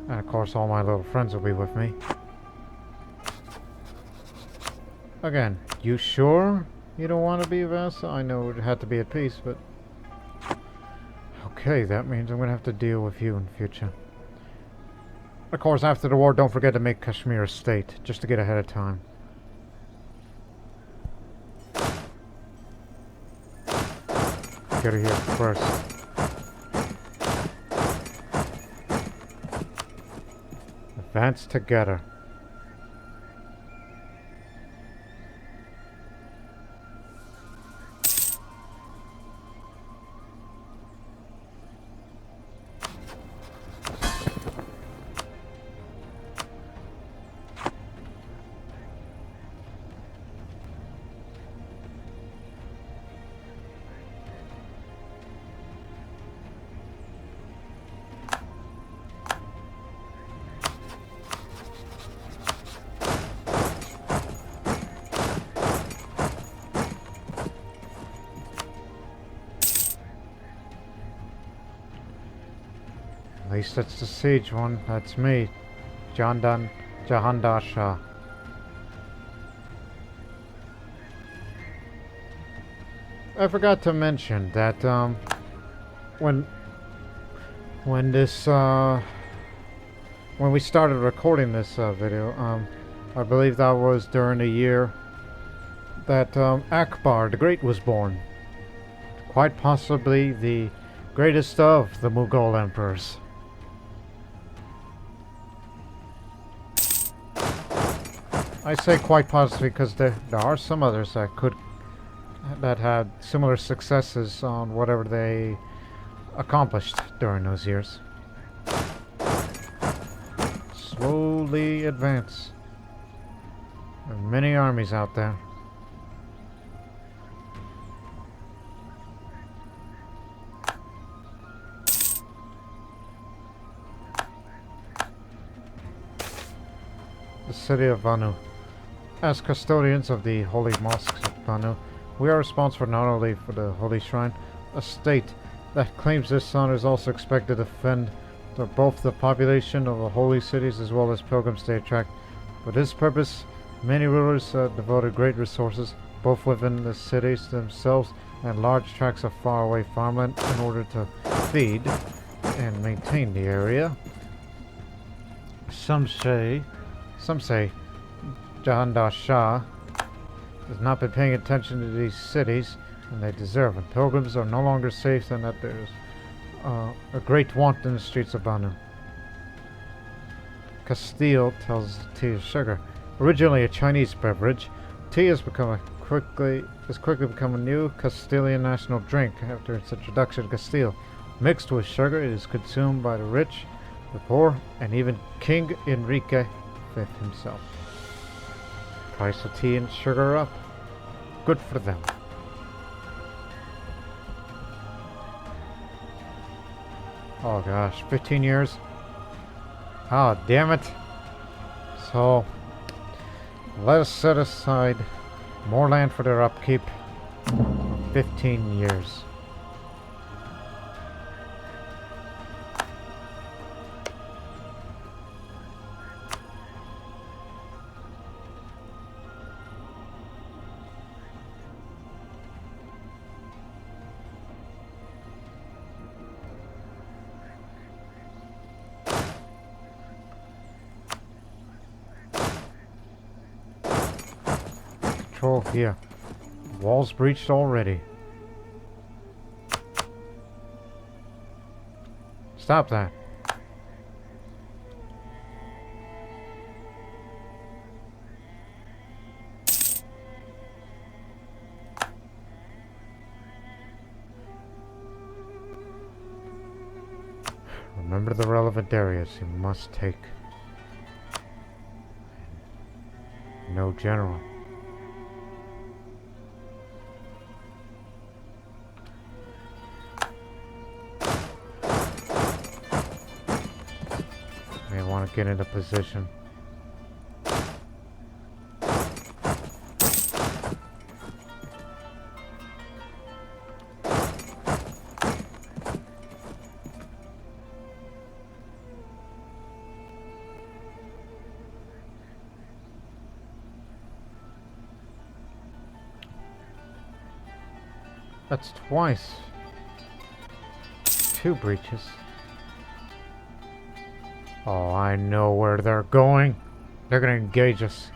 And of course all my little friends will be with me. Again, you sure you don't want to be a vassal? I know it had to be at peace, but... Okay, that means I'm going to have to deal with you in the future. Of course, after the war, don't forget to make Kashmir a state, just to get ahead of time. Get her here first. Advance together. At least that's the siege one. That's me, Jahandar Shah. I forgot to mention that when we started recording this video, I believe that was during the year that Akbar the Great was born. Quite possibly the greatest of the Mughal emperors. I say quite possibly because there are some others that could that had similar successes on whatever they accomplished during those years. Slowly advance. There are many armies out there. The city of Banu. As custodians of the holy mosques of Banu, we are responsible not only for the holy shrine, a state that claims this honor is also expected to defend both the population of the holy cities as well as pilgrims they attract. For this purpose, many rulers devoted great resources, both within the cities themselves and large tracts of faraway farmland, in order to feed and maintain the area. Some say Jahandar Shah has not been paying attention to these cities, and they deserve it. Pilgrims are no longer safe, and that there's a great want in the streets of Banu. Castile tells tea is sugar. Originally a Chinese beverage, tea has quickly become a new Castilian national drink after its introduction to Castile. Mixed with sugar, it is consumed by the rich, the poor, and even King Enrique V himself. Price of tea and sugar up. Good for them. Oh gosh, 15 years. Oh, damn it. So, let us set aside more land for their upkeep. 15 years. Control here. Walls breached already. Stop that. Remember the relevant areas you must take. No general. May want to get into position. That's twice. 2 breaches. Oh, I know where they're going. They're gonna engage us.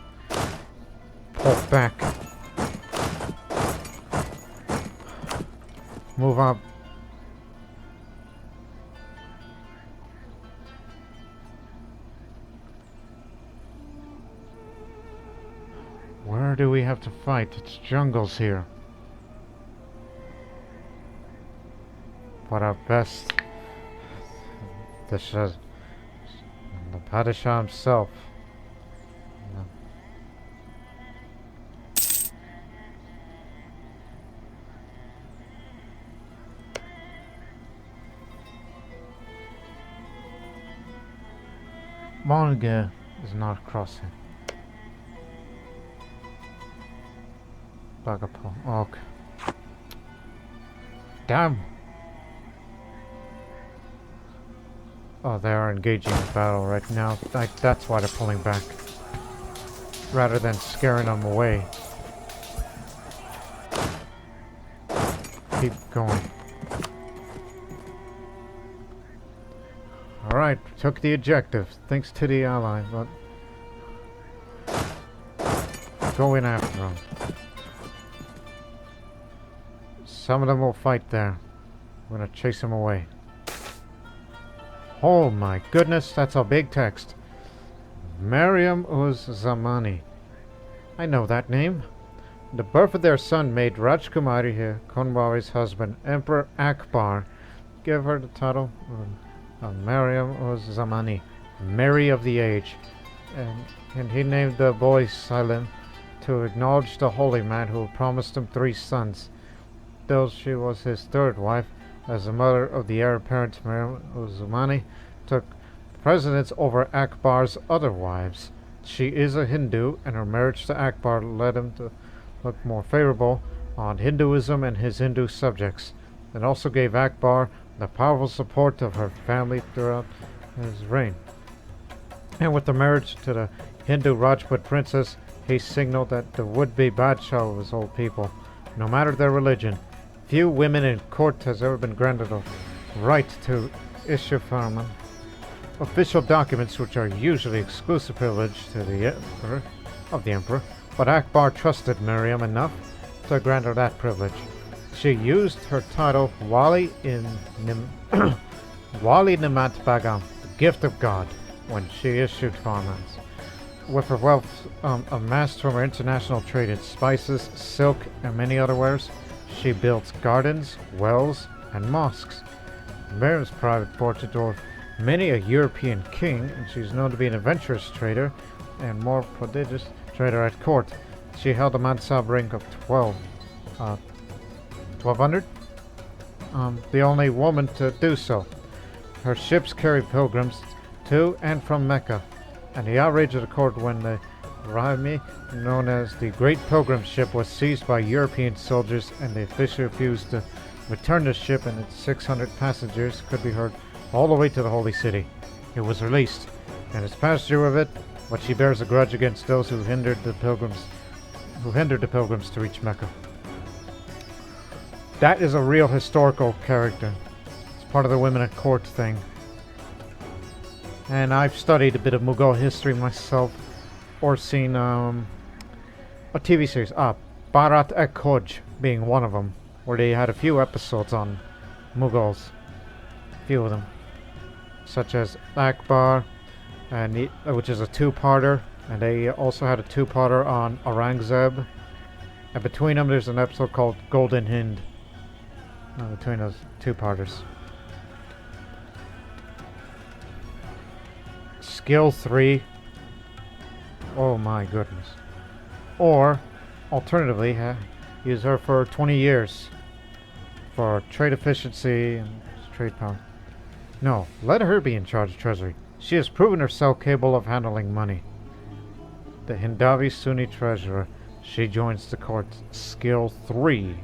Pull back. Move up. Where do we have to fight? It's jungles here. But our best, the Padishah himself. Monga is not crossing. Bagapo. Okay. Damn. Oh, they are engaging in battle right now. That's why they're pulling back. Rather than scaring them away. Keep going. Alright, took the objective. Thanks to the ally, but... go in after them. Some of them will fight there. We're gonna chase them away. Oh my goodness, that's a big text. Mariam Uz Zamani. I know that name. The birth of their son made Rajkumari, Konwari's husband, Emperor Akbar, give her the title of Mariam uz Zamani, Mary of the Age, and he named the boy Salim to acknowledge the holy man who promised him 3 sons. Though she was his 3rd wife, as the mother of the heir apparent Mariam uz Zamani took precedence over Akbar's other wives. She is a Hindu, and her marriage to Akbar led him to look more favorable on Hinduism and his Hindu subjects, and also gave Akbar the powerful support of her family throughout his reign. And with the marriage to the Hindu Rajput princess, he signaled that the would-be Badshah of his old people, no matter their religion. Few women in court has ever been granted a right to issue farman, official documents which are usually exclusive privilege to the emperor, but Akbar trusted Miriam enough to grant her that privilege. She used her title Wali Nimat Bagam, the gift of God, when she issued farmlands. With her wealth amassed from her international trade in spices, silk, and many other wares, she built gardens, wells, and mosques. Miriam's private fortune dwarfed many a European king, and she's known to be an adventurous trader and more prodigious trader at court. She held a Mansab rank of 1200, the only woman to do so. Her ships carried pilgrims to and from Mecca, and the outrage of the court when the Rahmi, known as the Great Pilgrim Ship, was seized by European soldiers, and the official refused to return the ship and its 600 passengers could be heard all the way to the Holy City. It was released, and its passenger with it, but she bears a grudge against those who hindered the pilgrims to reach Mecca. That is a real historical character. It's part of the women at court thing. And I've studied a bit of Mughal history myself, or seen a TV series, Bharat-e-Khoj being one of them, where they had a few episodes on Mughals, a few of them, such as Akbar, and which is a 2-parter, and they also had a 2-parter on Aurangzeb, and between them there's an episode called Golden Hind, between those 2-parters. Skill 3. Oh my goodness. Or, alternatively, use her for 20 years for trade efficiency and trade power. No, let her be in charge of treasury. She has proven herself capable of handling money. The Hindavi Sunni treasurer. She joins the court. Skill 3.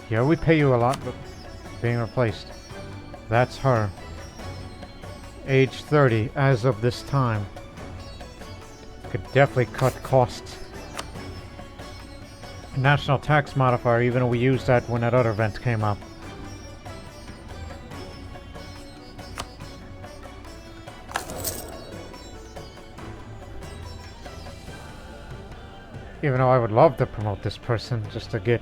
Yeah, we pay you a lot, but being replaced. That's her. Age 30 as of this time. Could definitely cut costs. National tax modifier, even though we used that when that other event came up. Even though I would love to promote this person just to get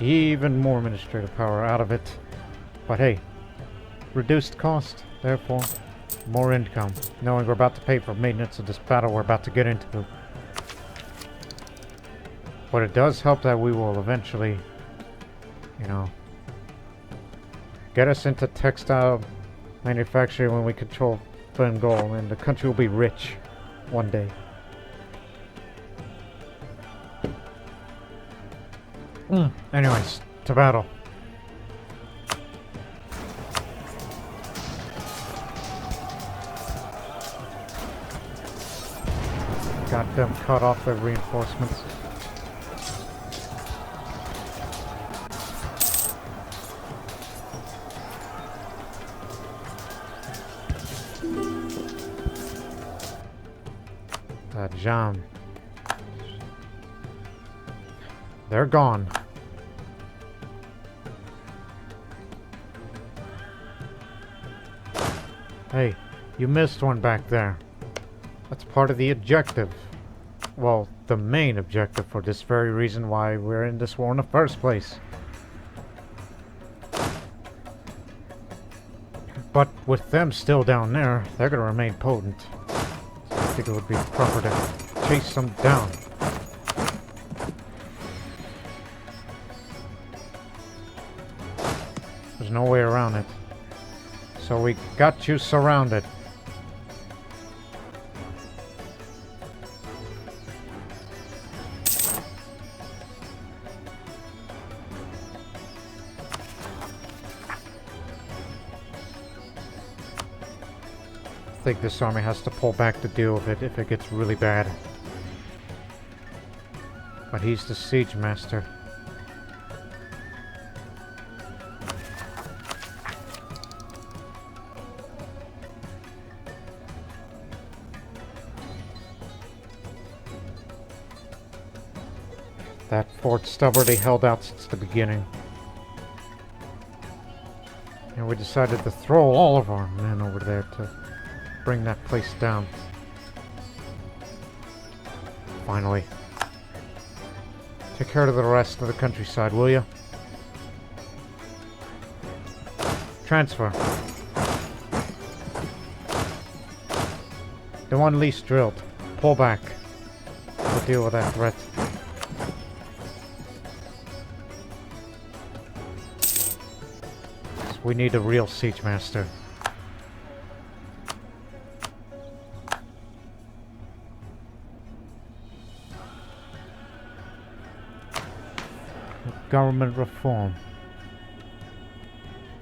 even more administrative power out of it. But hey, reduced cost, therefore more income, knowing we're about to pay for maintenance of this battle we're about to get into. But it does help that we will eventually, get us into textile manufacturing when we control Bengal, and the country will be rich one day. Anyways, to battle. Got them cut off their reinforcements. That jam. They're gone. Hey, you missed one back there. That's part of the objective. Well, the main objective for this very reason why we're in this war in the first place. But with them still down there, they're gonna remain potent. think it would be proper to chase them down. There's no way around it. So we got you surrounded. I think this army has to pull back to deal with it if it gets really bad. But he's the siege master. That fort stubbornly held out since the beginning. And we decided to throw all of our men over there to bring that place down. Finally. Take care of the rest of the countryside, will you? Transfer. The one least drilled. Pull back. To deal with that threat. We need a real siege master. Government reform.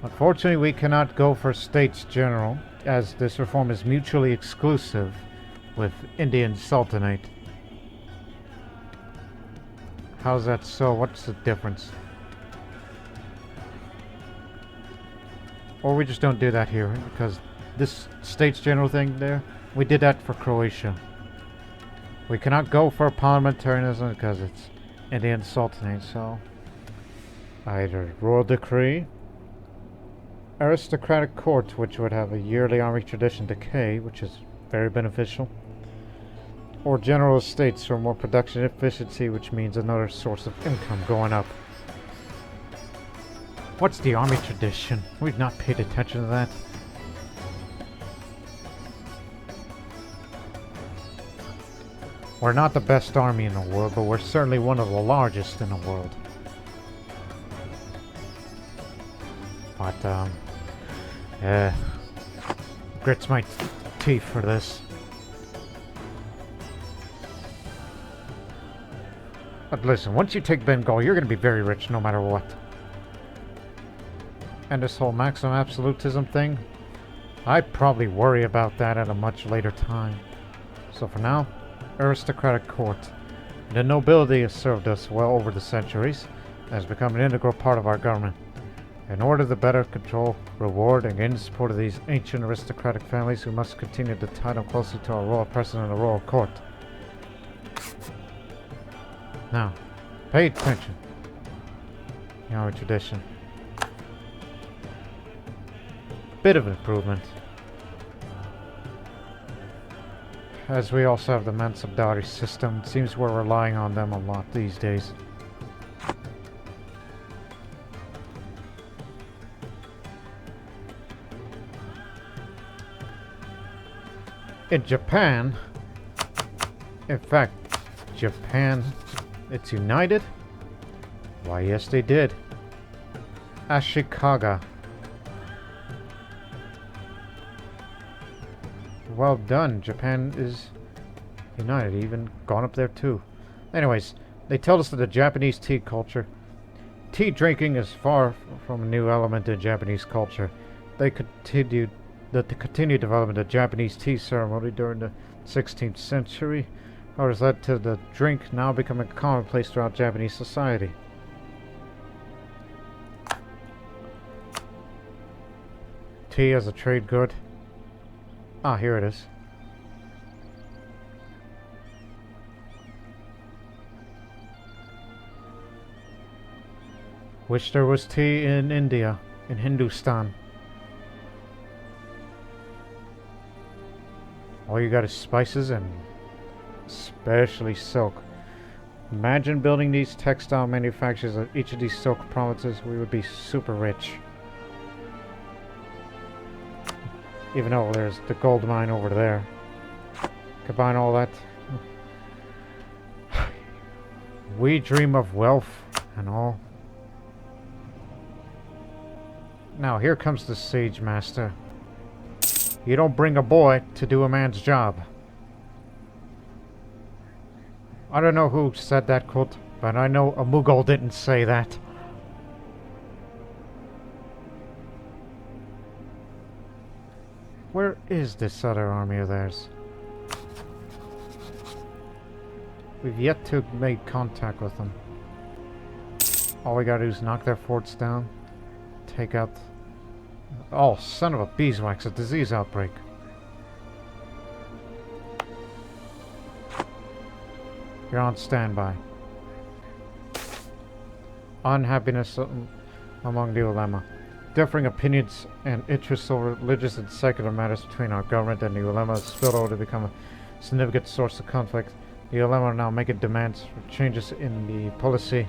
Unfortunately, we cannot go for States General, as this reform is mutually exclusive with Indian Sultanate. How's that so? What's the difference? Or we just don't do that here, because this States General thing there, we did that for Croatia. We cannot go for parliamentarianism because it's Indian Sultanate, so either royal decree, aristocratic court, which would have a yearly army tradition decay, which is very beneficial, or general estates for more production efficiency, which means another source of income going up. What's the army tradition? We've not paid attention to that. We're not the best army in the world, but we're certainly one of the largest in the world. But, grits my teeth for this. But listen, once you take Bengal, you're going to be very rich no matter what. And this whole maximum absolutism thing, I'd probably worry about that at a much later time. So for now, aristocratic court. The nobility has served us well over the centuries and has become an integral part of our government. In order to better control, reward, and gain the support of these ancient aristocratic families, we must continue to tie them closely to our royal precedent and the royal court. Now, pay attention. The army tradition. Bit of improvement. As we also have the Mansabdari system, it seems we're relying on them a lot these days. In Japan, in fact, Japan, it's united? Why, yes they did. Ashikaga. Well done, Japan is united, even gone up there too. Anyways, they tell us that the Japanese tea culture, tea drinking is far from a new element in Japanese culture. They continued the continued development of Japanese tea ceremony during the 16th century has led to the drink now becoming commonplace throughout Japanese society. Tea as a trade good. Ah, here it is. Wish there was tea in India, in Hindustan. All you got is spices and especially silk. Imagine building these textile manufacturers at each of these silk provinces. We would be super rich. Even though there's the gold mine over there. Combine all that. We dream of wealth and all. Now here comes the Sage Master. You don't bring a boy to do a man's job. I don't know who said that quote, but I know a Mughal didn't say that. Where is this other army of theirs? We've yet to make contact with them. All we gotta do is knock their forts down. Take out... Oh, son of a beeswax, a disease outbreak. You're on standby. Unhappiness among the ulema. Differing opinions and interests over religious and secular matters between our government and the ulema spilled over to become a significant source of conflict. The ulema are now making demands for changes in the policy,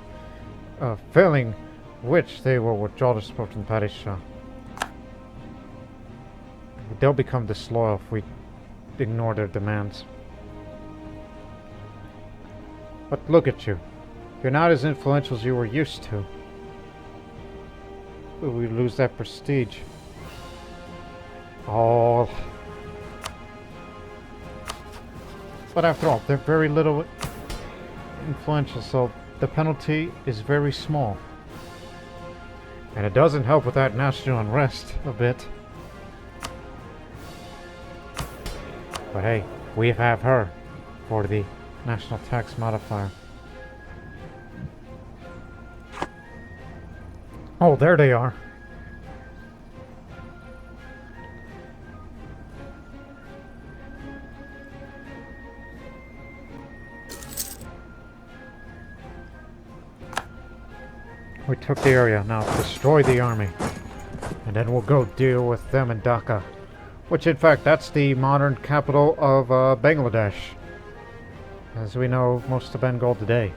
failing which they will withdraw their support from the Padishah. They'll become disloyal if we ignore their demands. But look at you. You're not as influential as you were used to. We lose that prestige. Oh. But after all, they're very little influential, so the penalty is very small. And it doesn't help with that national unrest a bit. But hey, we have her for the national tax modifier. Oh, there they are. We took the area, now destroy the army. And then we'll go deal with them in Dhaka. Which in fact, that's the modern capital of Bangladesh. As we know, most of Bengal today.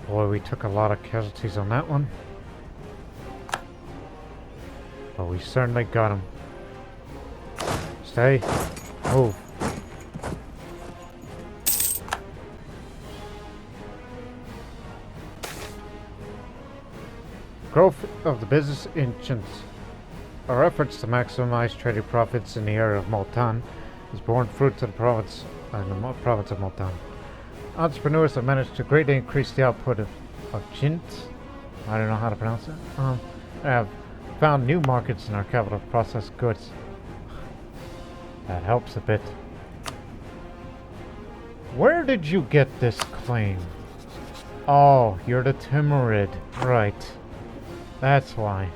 Boy, we took a lot of casualties on that one. But we certainly got them. Stay. Move. Growth of the business engines. Our efforts to maximize trading profits in the area of Multan has borne fruit to the province of Multan. Entrepreneurs have managed to greatly increase the output of Jint. I don't know how to pronounce it. Have found new markets in our capital of processed goods. That helps a bit. Where did you get this claim? Oh, you're the Timurid. Right. That's why.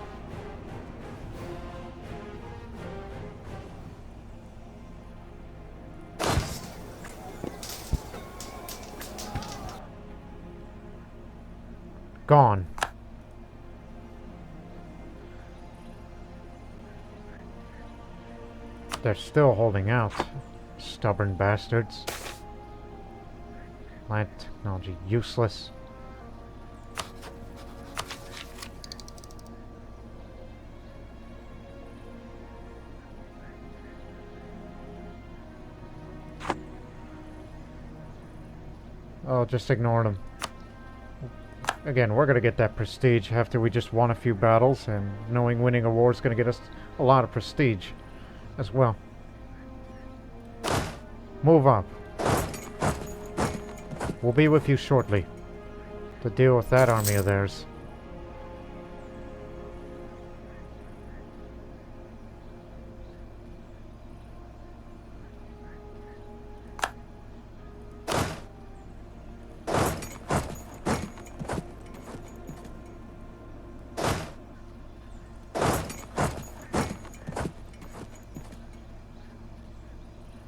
Gone. They're still holding out. Stubborn bastards. Plant technology useless. Oh, just ignore them. Again, we're going to get that prestige after we just won a few battles, and knowing winning a war is going to get us a lot of prestige as well. Move up. We'll be with you shortly to deal with that army of theirs.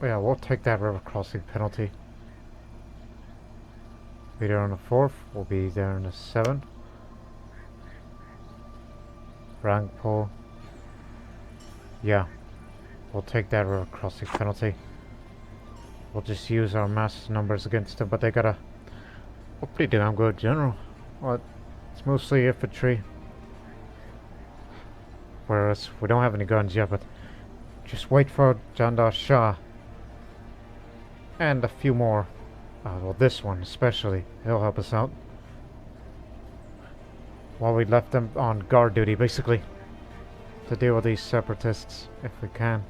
Yeah, we'll take that river crossing penalty. Be there on the 4th, we'll be there on the 7th. Rangpo. Yeah, we'll take that river crossing penalty. we'll just use our mass numbers against them, but they got a pretty damn good general. Well, it's mostly infantry. Whereas we don't have any guns yet, but just wait for Jandar Shah. And a few more. Well, this one especially. He'll help us out. While we left them on guard duty, basically. To deal with these separatists, if we can.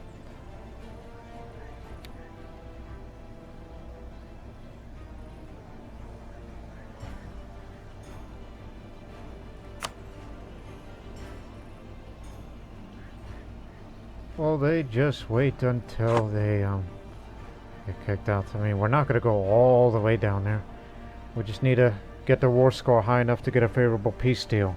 Well, they just wait until they get kicked out. I mean, we're not going to go all the way down there. We just need to get the war score high enough to get a favorable peace deal.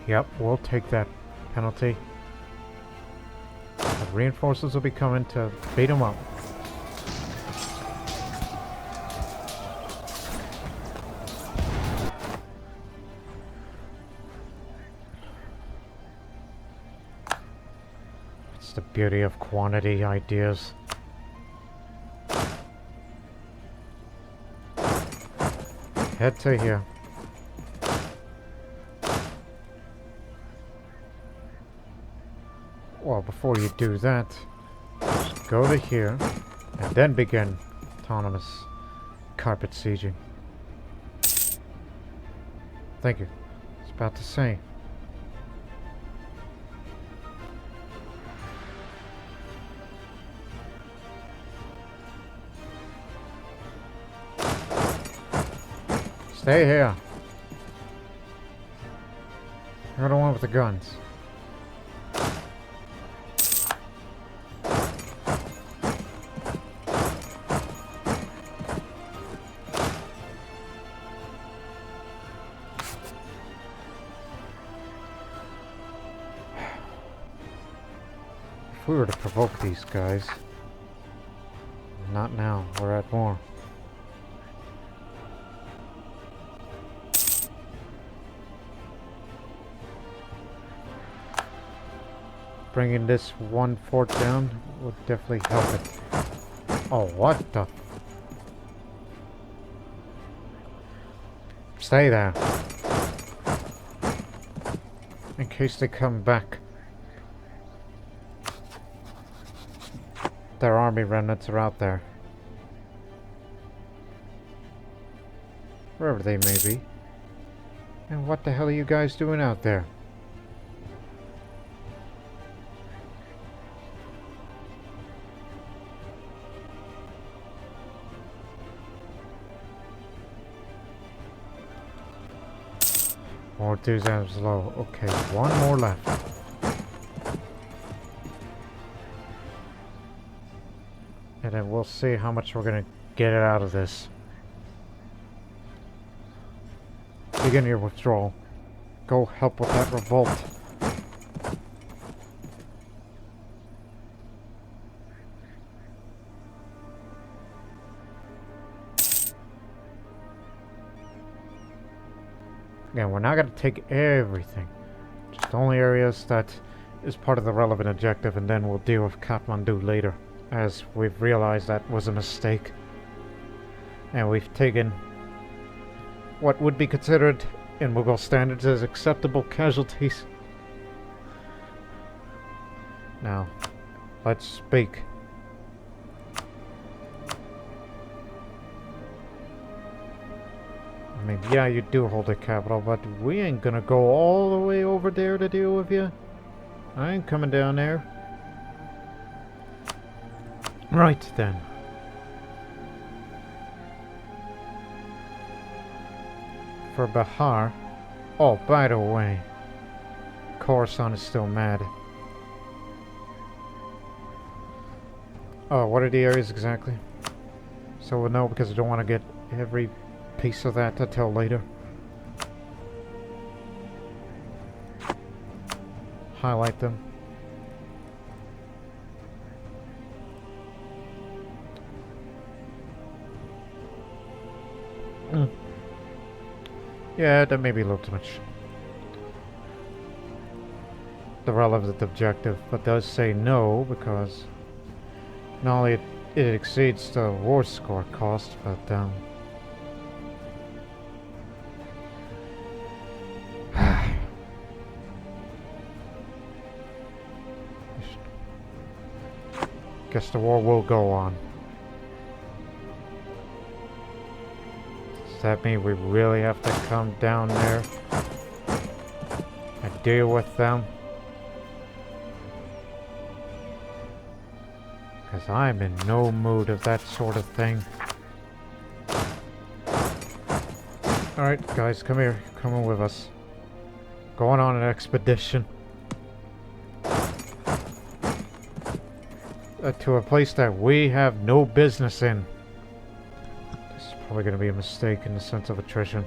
Yep, we'll take that penalty. The reinforcements will be coming to beat them up. It's the beauty of quantity ideas. Head to here. Well, before you do that, go to here, and then begin autonomous carpet sieging. Thank you. I was about to say. Stay here. You're the one with the guns. If we were to provoke these guys, not now, we're at war. Bringing this one fort down would definitely help it. Oh, what the? Stay there. In case they come back. Their army remnants are out there. Wherever they may be. And what the hell are you guys doing out there? More enthusiasm's low. Okay, one more left. And then we'll see how much we're gonna get it out of this. Begin your withdrawal. Go help with that revolt. Again, we're not going to take everything. Just only areas that is part of the relevant objective, and then we'll deal with Kathmandu later, as we've realized that was a mistake. And we've taken what would be considered, in Mughal standards, as acceptable casualties. Now, let's speak. I mean, yeah, you do hold the capital, but we ain't gonna go all the way over there to deal with you. I ain't coming down there. Right then. For Bihar. Oh, by the way, Khorasan is still mad. Oh, what are the areas exactly? So we'll know, because I don't want to get every piece of that until later. Highlight them. Yeah, that may be a little too much. The relevant objective, but does say no because not only it exceeds the war score cost, but guess the war will go on. Does that mean we really have to come down there and deal with them? Because I'm in no mood of that sort of thing. Alright, guys, come here. Come on with us. Going on an expedition. To a place that we have no business in. This is probably going to be a mistake in the sense of attrition.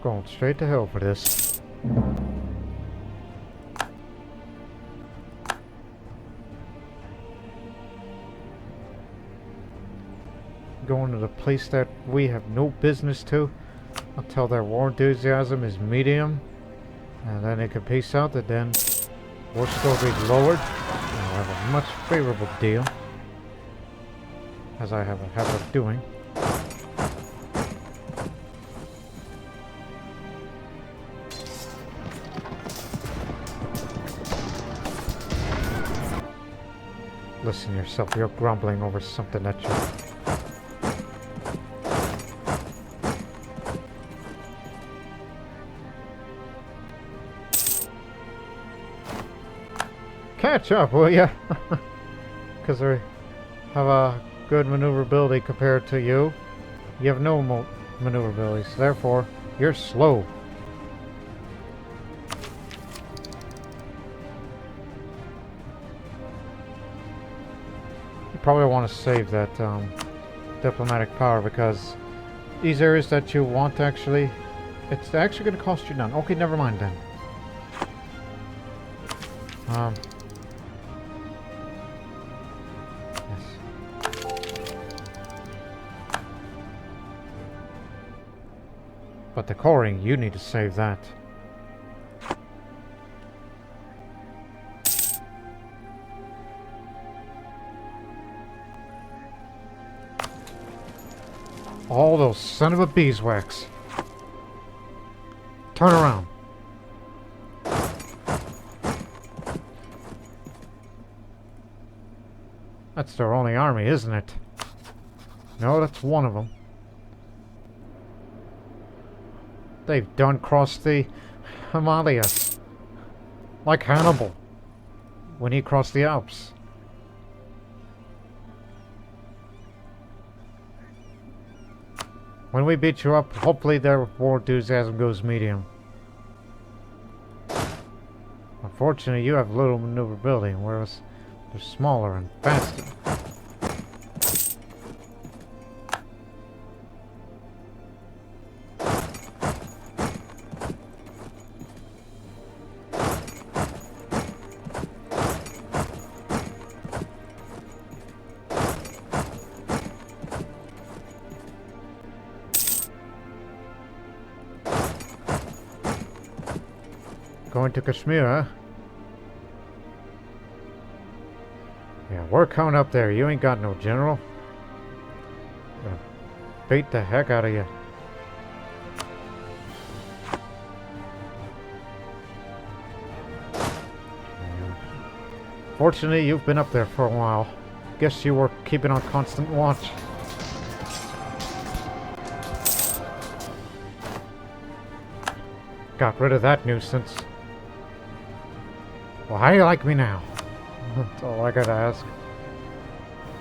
Going straight to hell for this. Going to the place that we have no business to until their war enthusiasm is medium, and then they can peace out, and then war score will be lowered and we'll have a much favorable deal, as I have a habit of doing. Listen yourself, you're grumbling over something that you... Catch up, will ya? Because I have a good maneuverability compared to you. You have no maneuverability, so therefore, you're slow. Probably want to save that diplomatic power because these areas that you want to actually, it's actually going to cost you none. Okay, never mind then. Yes. But the coring, you need to save that. All those son of a beeswax. Turn around. That's their only army, isn't it? No, that's one of them. They've done crossed the Himalayas. Like Hannibal. When he crossed the Alps. When we beat you up, hopefully their war enthusiasm goes medium. Unfortunately, you have little maneuverability, whereas they're smaller and faster. Going to Kashmir, huh? Yeah, we're coming up there. You ain't got no general. Gonna beat the heck out of you. Fortunately, you've been up there for a while. Guess you were keeping on constant watch. Got rid of that nuisance. Well, how do you like me now? That's all I gotta ask.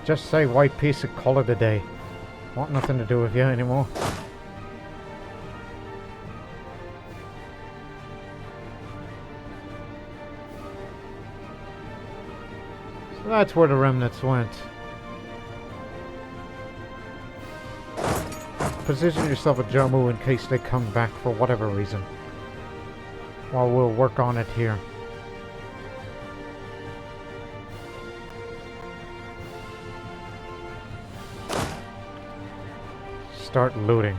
Just say white peace and call it a day. Want nothing to do with you anymore. That's where the remnants went. Position yourself at Jammu in case they come back for whatever reason. While we'll work on it here. Start looting.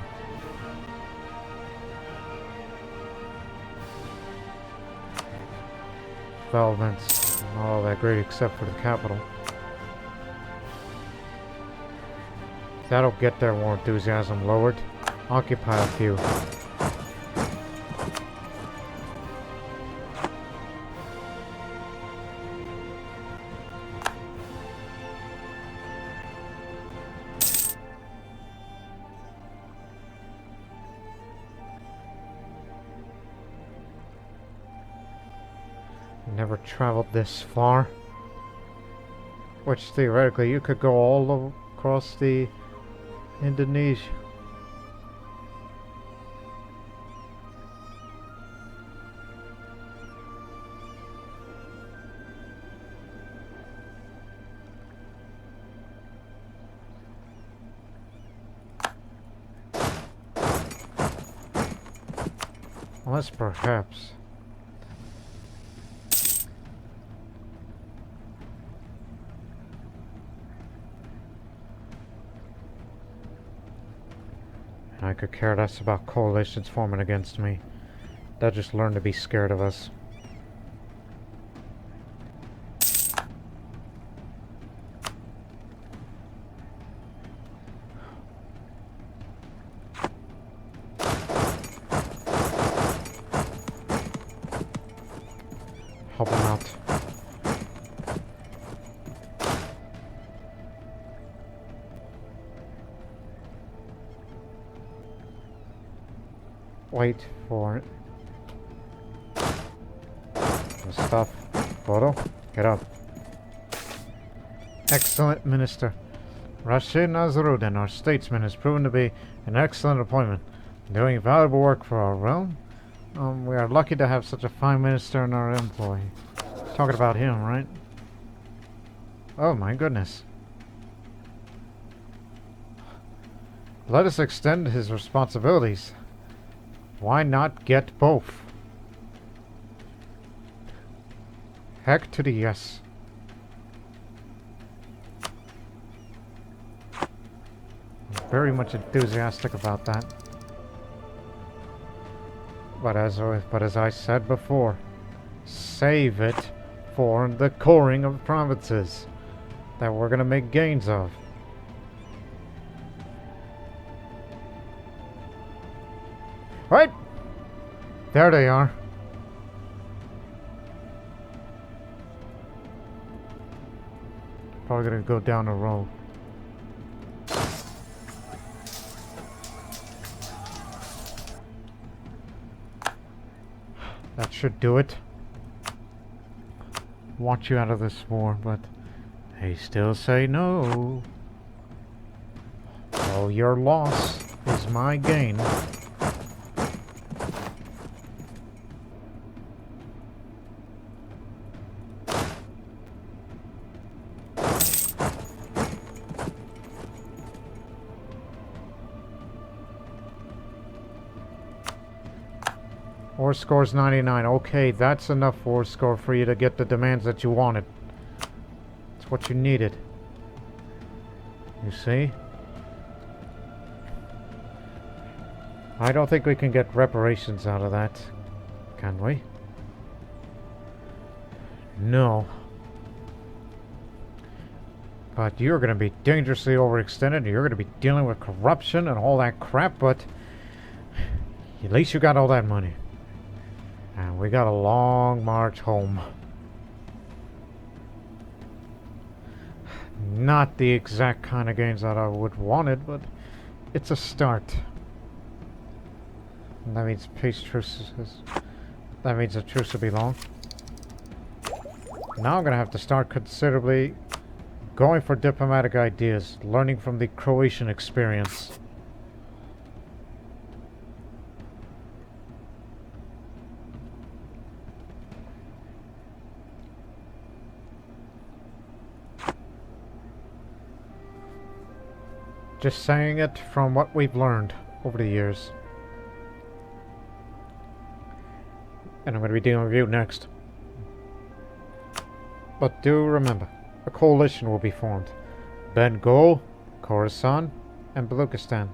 Developments. Not all that great except for the capital. That'll get their war enthusiasm lowered. Occupy a few. Never traveled this far. Which theoretically you could go all across the Indonesia. Unless perhaps. I could care less about coalitions forming against me. They'll just learn to be scared of us. Help them out. Wait for it. Stuff. Photo. Get up. Excellent minister. Rashid Nazruddin, our statesman, has proven to be an excellent appointment, doing valuable work for our realm. We are lucky to have such a fine minister in our employ. Talking about him, right? Oh my goodness. Let us extend his responsibilities. Why not get both? Heck to the yes. I'm very much enthusiastic about that. But as I said before, save it for the coring of provinces that we're gonna make gains of. Right? There they are. Probably gonna go down a road. That should do it. Want you out of this war, but they still say no. So your loss is my gain. War score's 99. Okay, that's enough war score for you to get the demands that you wanted. It's what you needed. You see? I don't think we can get reparations out of that. Can we? No. But you're going to be dangerously overextended. You're going to be dealing with corruption and all that crap, but at least you got all that money. And we got a long march home. Not the exact kind of gains that I would wanted, but it's a start. And that means peace truces. That means the truce will be long. Now I'm gonna have to start considerably going for diplomatic ideas, learning from the Croatian experience. Just saying it from what we've learned over the years. And I'm going to be dealing with you next. But do remember, a coalition will be formed. Bengal, Khorasan, and Baluchistan.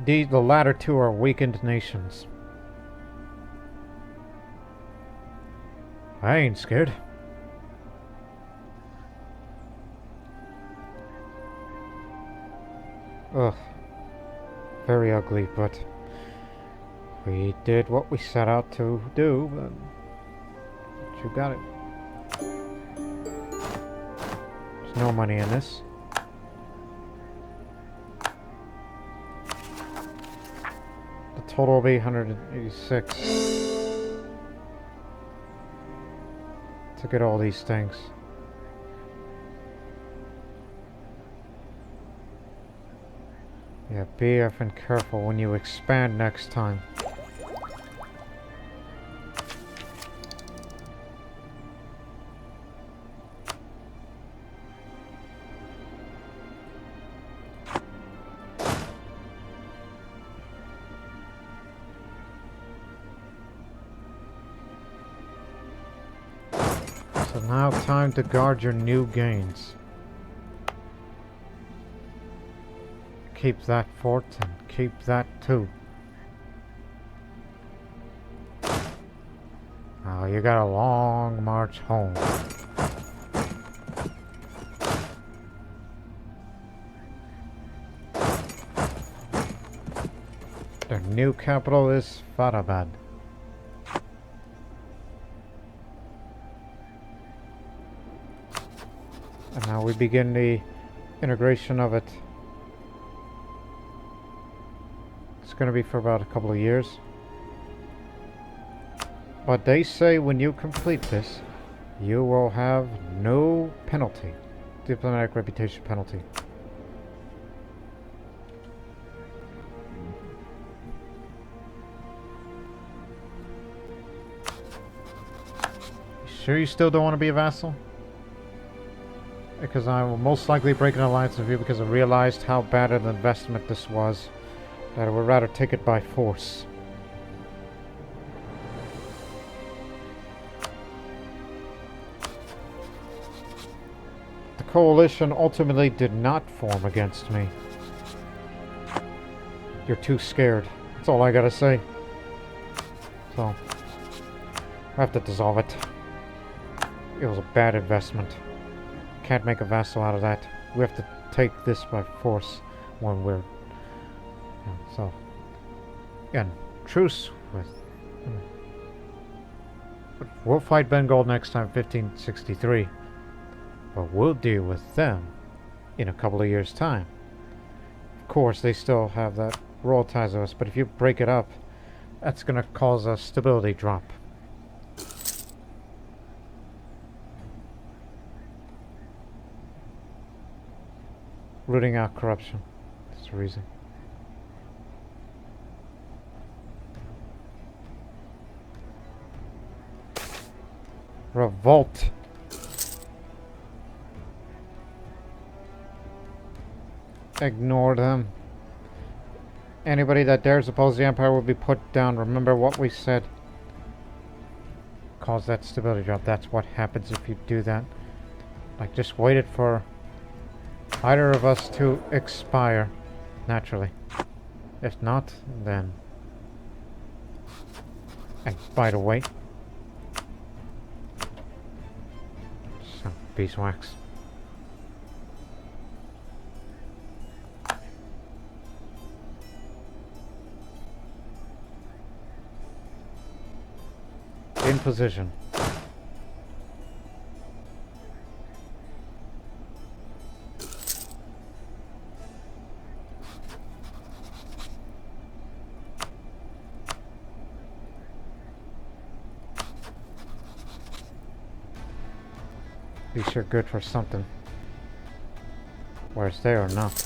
The latter two are weakened nations. I ain't scared. Ugh. Very ugly, but we did what we set out to do, but you got it. There's no money in this. The total will be 186. To get all these things. Yeah, be effing careful when you expand next time. So now time to guard your new gains. Keep that fort and keep that too. Oh, you got a long march home. Their new capital is Farabad. And now we begin the integration of it. It's going to be for about a couple of years. But they say when you complete this, you will have no penalty. Diplomatic reputation penalty. Sure you still don't want to be a vassal? Because I will most likely break an alliance with you because I realized how bad an investment this was. That I would rather take it by force. The coalition ultimately did not form against me. You're too scared. That's all I gotta say. So, I have to dissolve it. It was a bad investment. Can't make a vassal out of that. We have to take this by force when we're... Yeah, so, again, truce with... We'll fight Bengal next time, 1563. But we'll deal with them in a couple of years' time. Of course, they still have that royal ties with us, but if you break it up, that's going to cause a stability drop. Rooting out corruption. That's the reason. Revolt. Ignore them. Anybody that dares oppose the Empire will be put down. Remember what we said. Cause that stability drop. That's what happens if you do that. Like, just waited for either of us to expire naturally. If not, then... And by the way... Some beeswax. In position. These are good for something. Whereas they are not.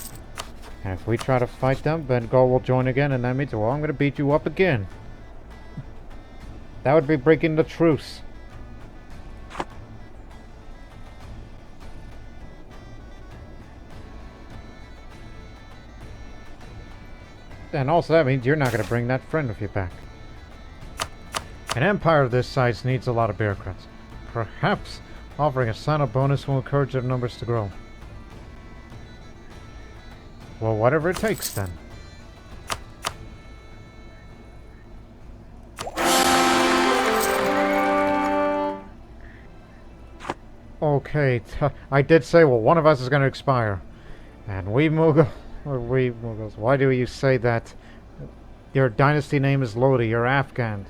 And if we try to fight them, Bengal will join again, and that means, well, I'm going to beat you up again. That would be breaking the truce. And also that means you're not going to bring that friend of you back. An empire of this size needs a lot of bureaucrats. Perhaps offering a sign-up bonus will encourage their numbers to grow. Well, whatever it takes then. Okay, I did say, well, one of us is going to expire. And we Mughals, why do you say that? Your dynasty name is Lodi, you're Afghans.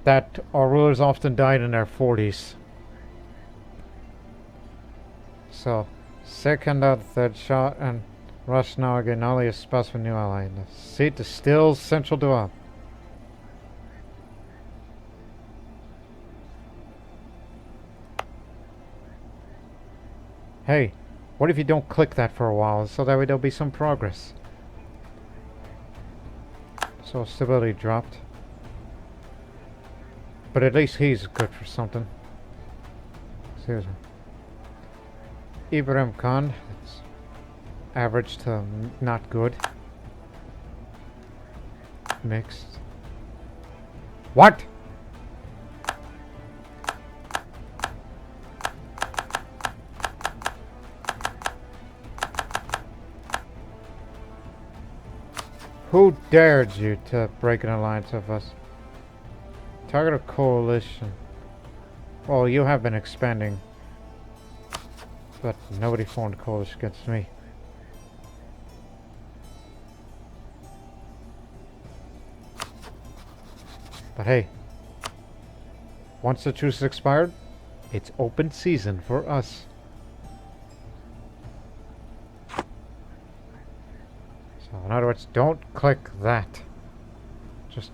That our rulers often died in their 40s. So, second or third shot and rush now again, only a spouse for new ally. The seat is still central to up. Hey, what if you don't click that for a while, so that way there'll be some progress? So stability dropped. But at least he's good for something. Seriously. Ibrahim Khan, it's average to not good. Mixed. What? Who dared you to break an alliance of us? Target a coalition. Well, you have been expanding. But nobody formed a coalition against me. But hey, once the truce is expired, it's open season for us. So in other words, don't click that. Just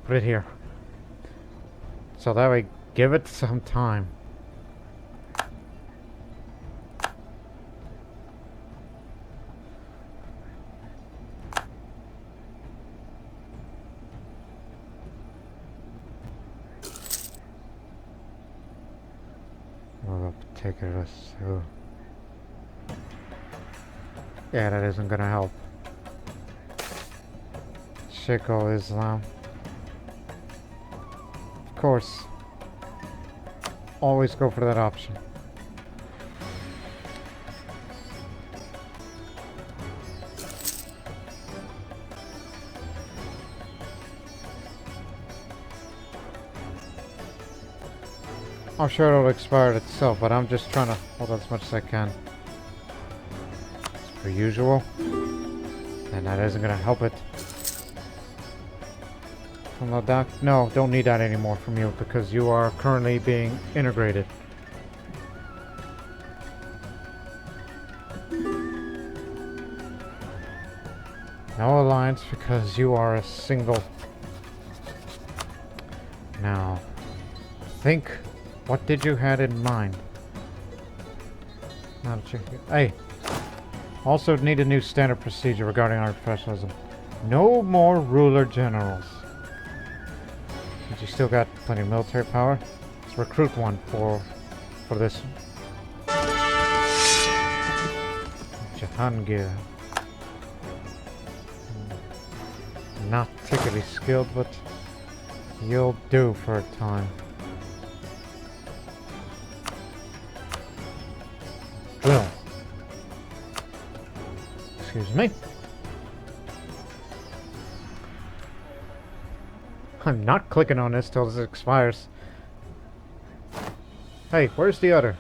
put it here. So that way, give it some time. We'll take it as so. Yeah, that isn't gonna help. Shiko Islam. Of course. Always go for that option. I'm sure it'll expire itself, but I'm just trying to hold as much as I can. As per usual. And that isn't gonna help it. From Ladakh? No, don't need that anymore from you because you are currently being integrated. No alliance because you are a single. Now, think, what did you had in mind? Not a hey, also need a new standard procedure regarding our professionalism. No more ruler generals. But you still got plenty of military power. Let's recruit one for this. Jahangir. Not particularly skilled, but you'll do for a time. Will. Excuse me. I'm not clicking on this till this expires. Hey, where's the other?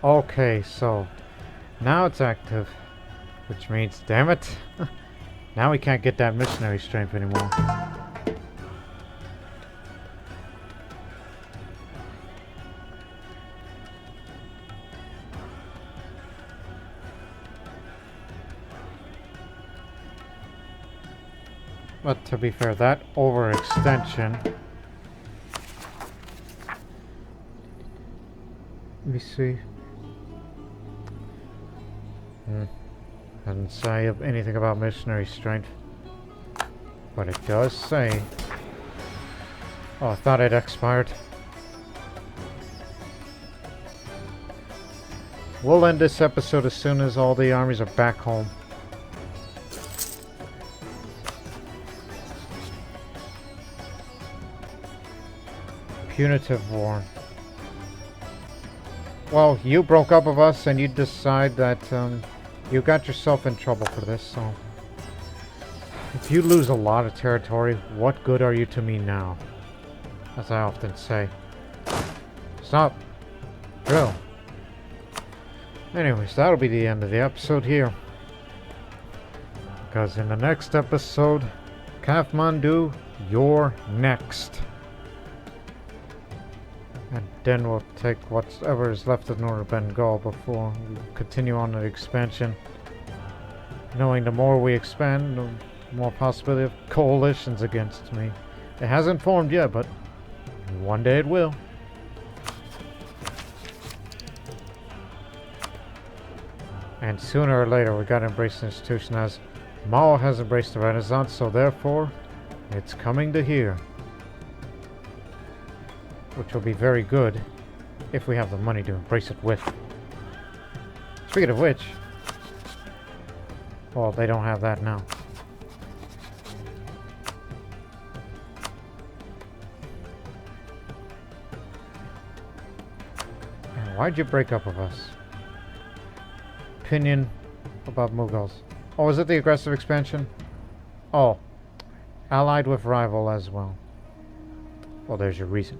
Okay, so now it's active, which means, damn it, now we can't get that missionary strength anymore. But to be fair, that overextension. Let me see. Doesn't say anything about missionary strength. But it does say. Oh, I thought it expired. we'll end this episode as soon as all the armies are back home. Punitive war. Well, you broke up with us and you decide that you got yourself in trouble for this, so... If you lose a lot of territory, what good are you to me now? As I often say. Stop. Drill. Anyways, that'll be the end of the episode here. Because in the next episode, Kathmandu, you're next. And then we'll take whatever is left of northern Bengal before we continue on the expansion. Knowing the more we expand, the more possibility of coalitions against me. It hasn't formed yet, but one day it will. And sooner or later we gotta embrace the institution, as Mao has embraced the Renaissance, so therefore it's coming to here. Which will be very good if we have the money to embrace it with. Speaking of which, well, they don't have that now. And why'd you break up with us? Opinion about Mughals. Oh, is it the aggressive expansion? Oh, allied with rival as well. Well, there's your reason.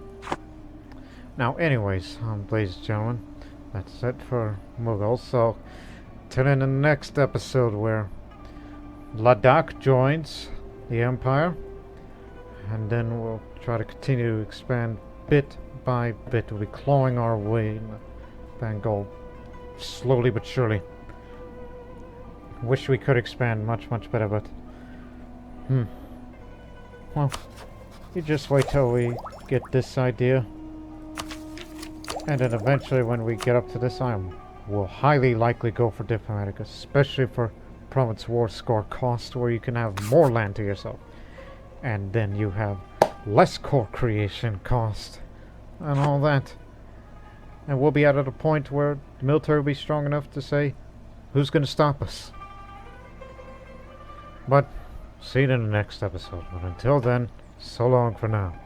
Now, anyways, ladies and gentlemen, that's it for Mughals. So, tune in the next episode where Ladakh joins the Empire, and then we'll try to continue to expand bit by bit. We'll be clawing our way in Bengal, slowly but surely. Wish we could expand much, much better, but... Well, you just wait till we get this idea. And then eventually when we get up to this island, we'll highly likely go for diplomatic, especially for province war score cost, where you can have more land to yourself. And then you have less core creation cost, and all that. And we'll be at a point where the military will be strong enough to say, who's going to stop us? But, see you in the next episode. But until then, so long for now.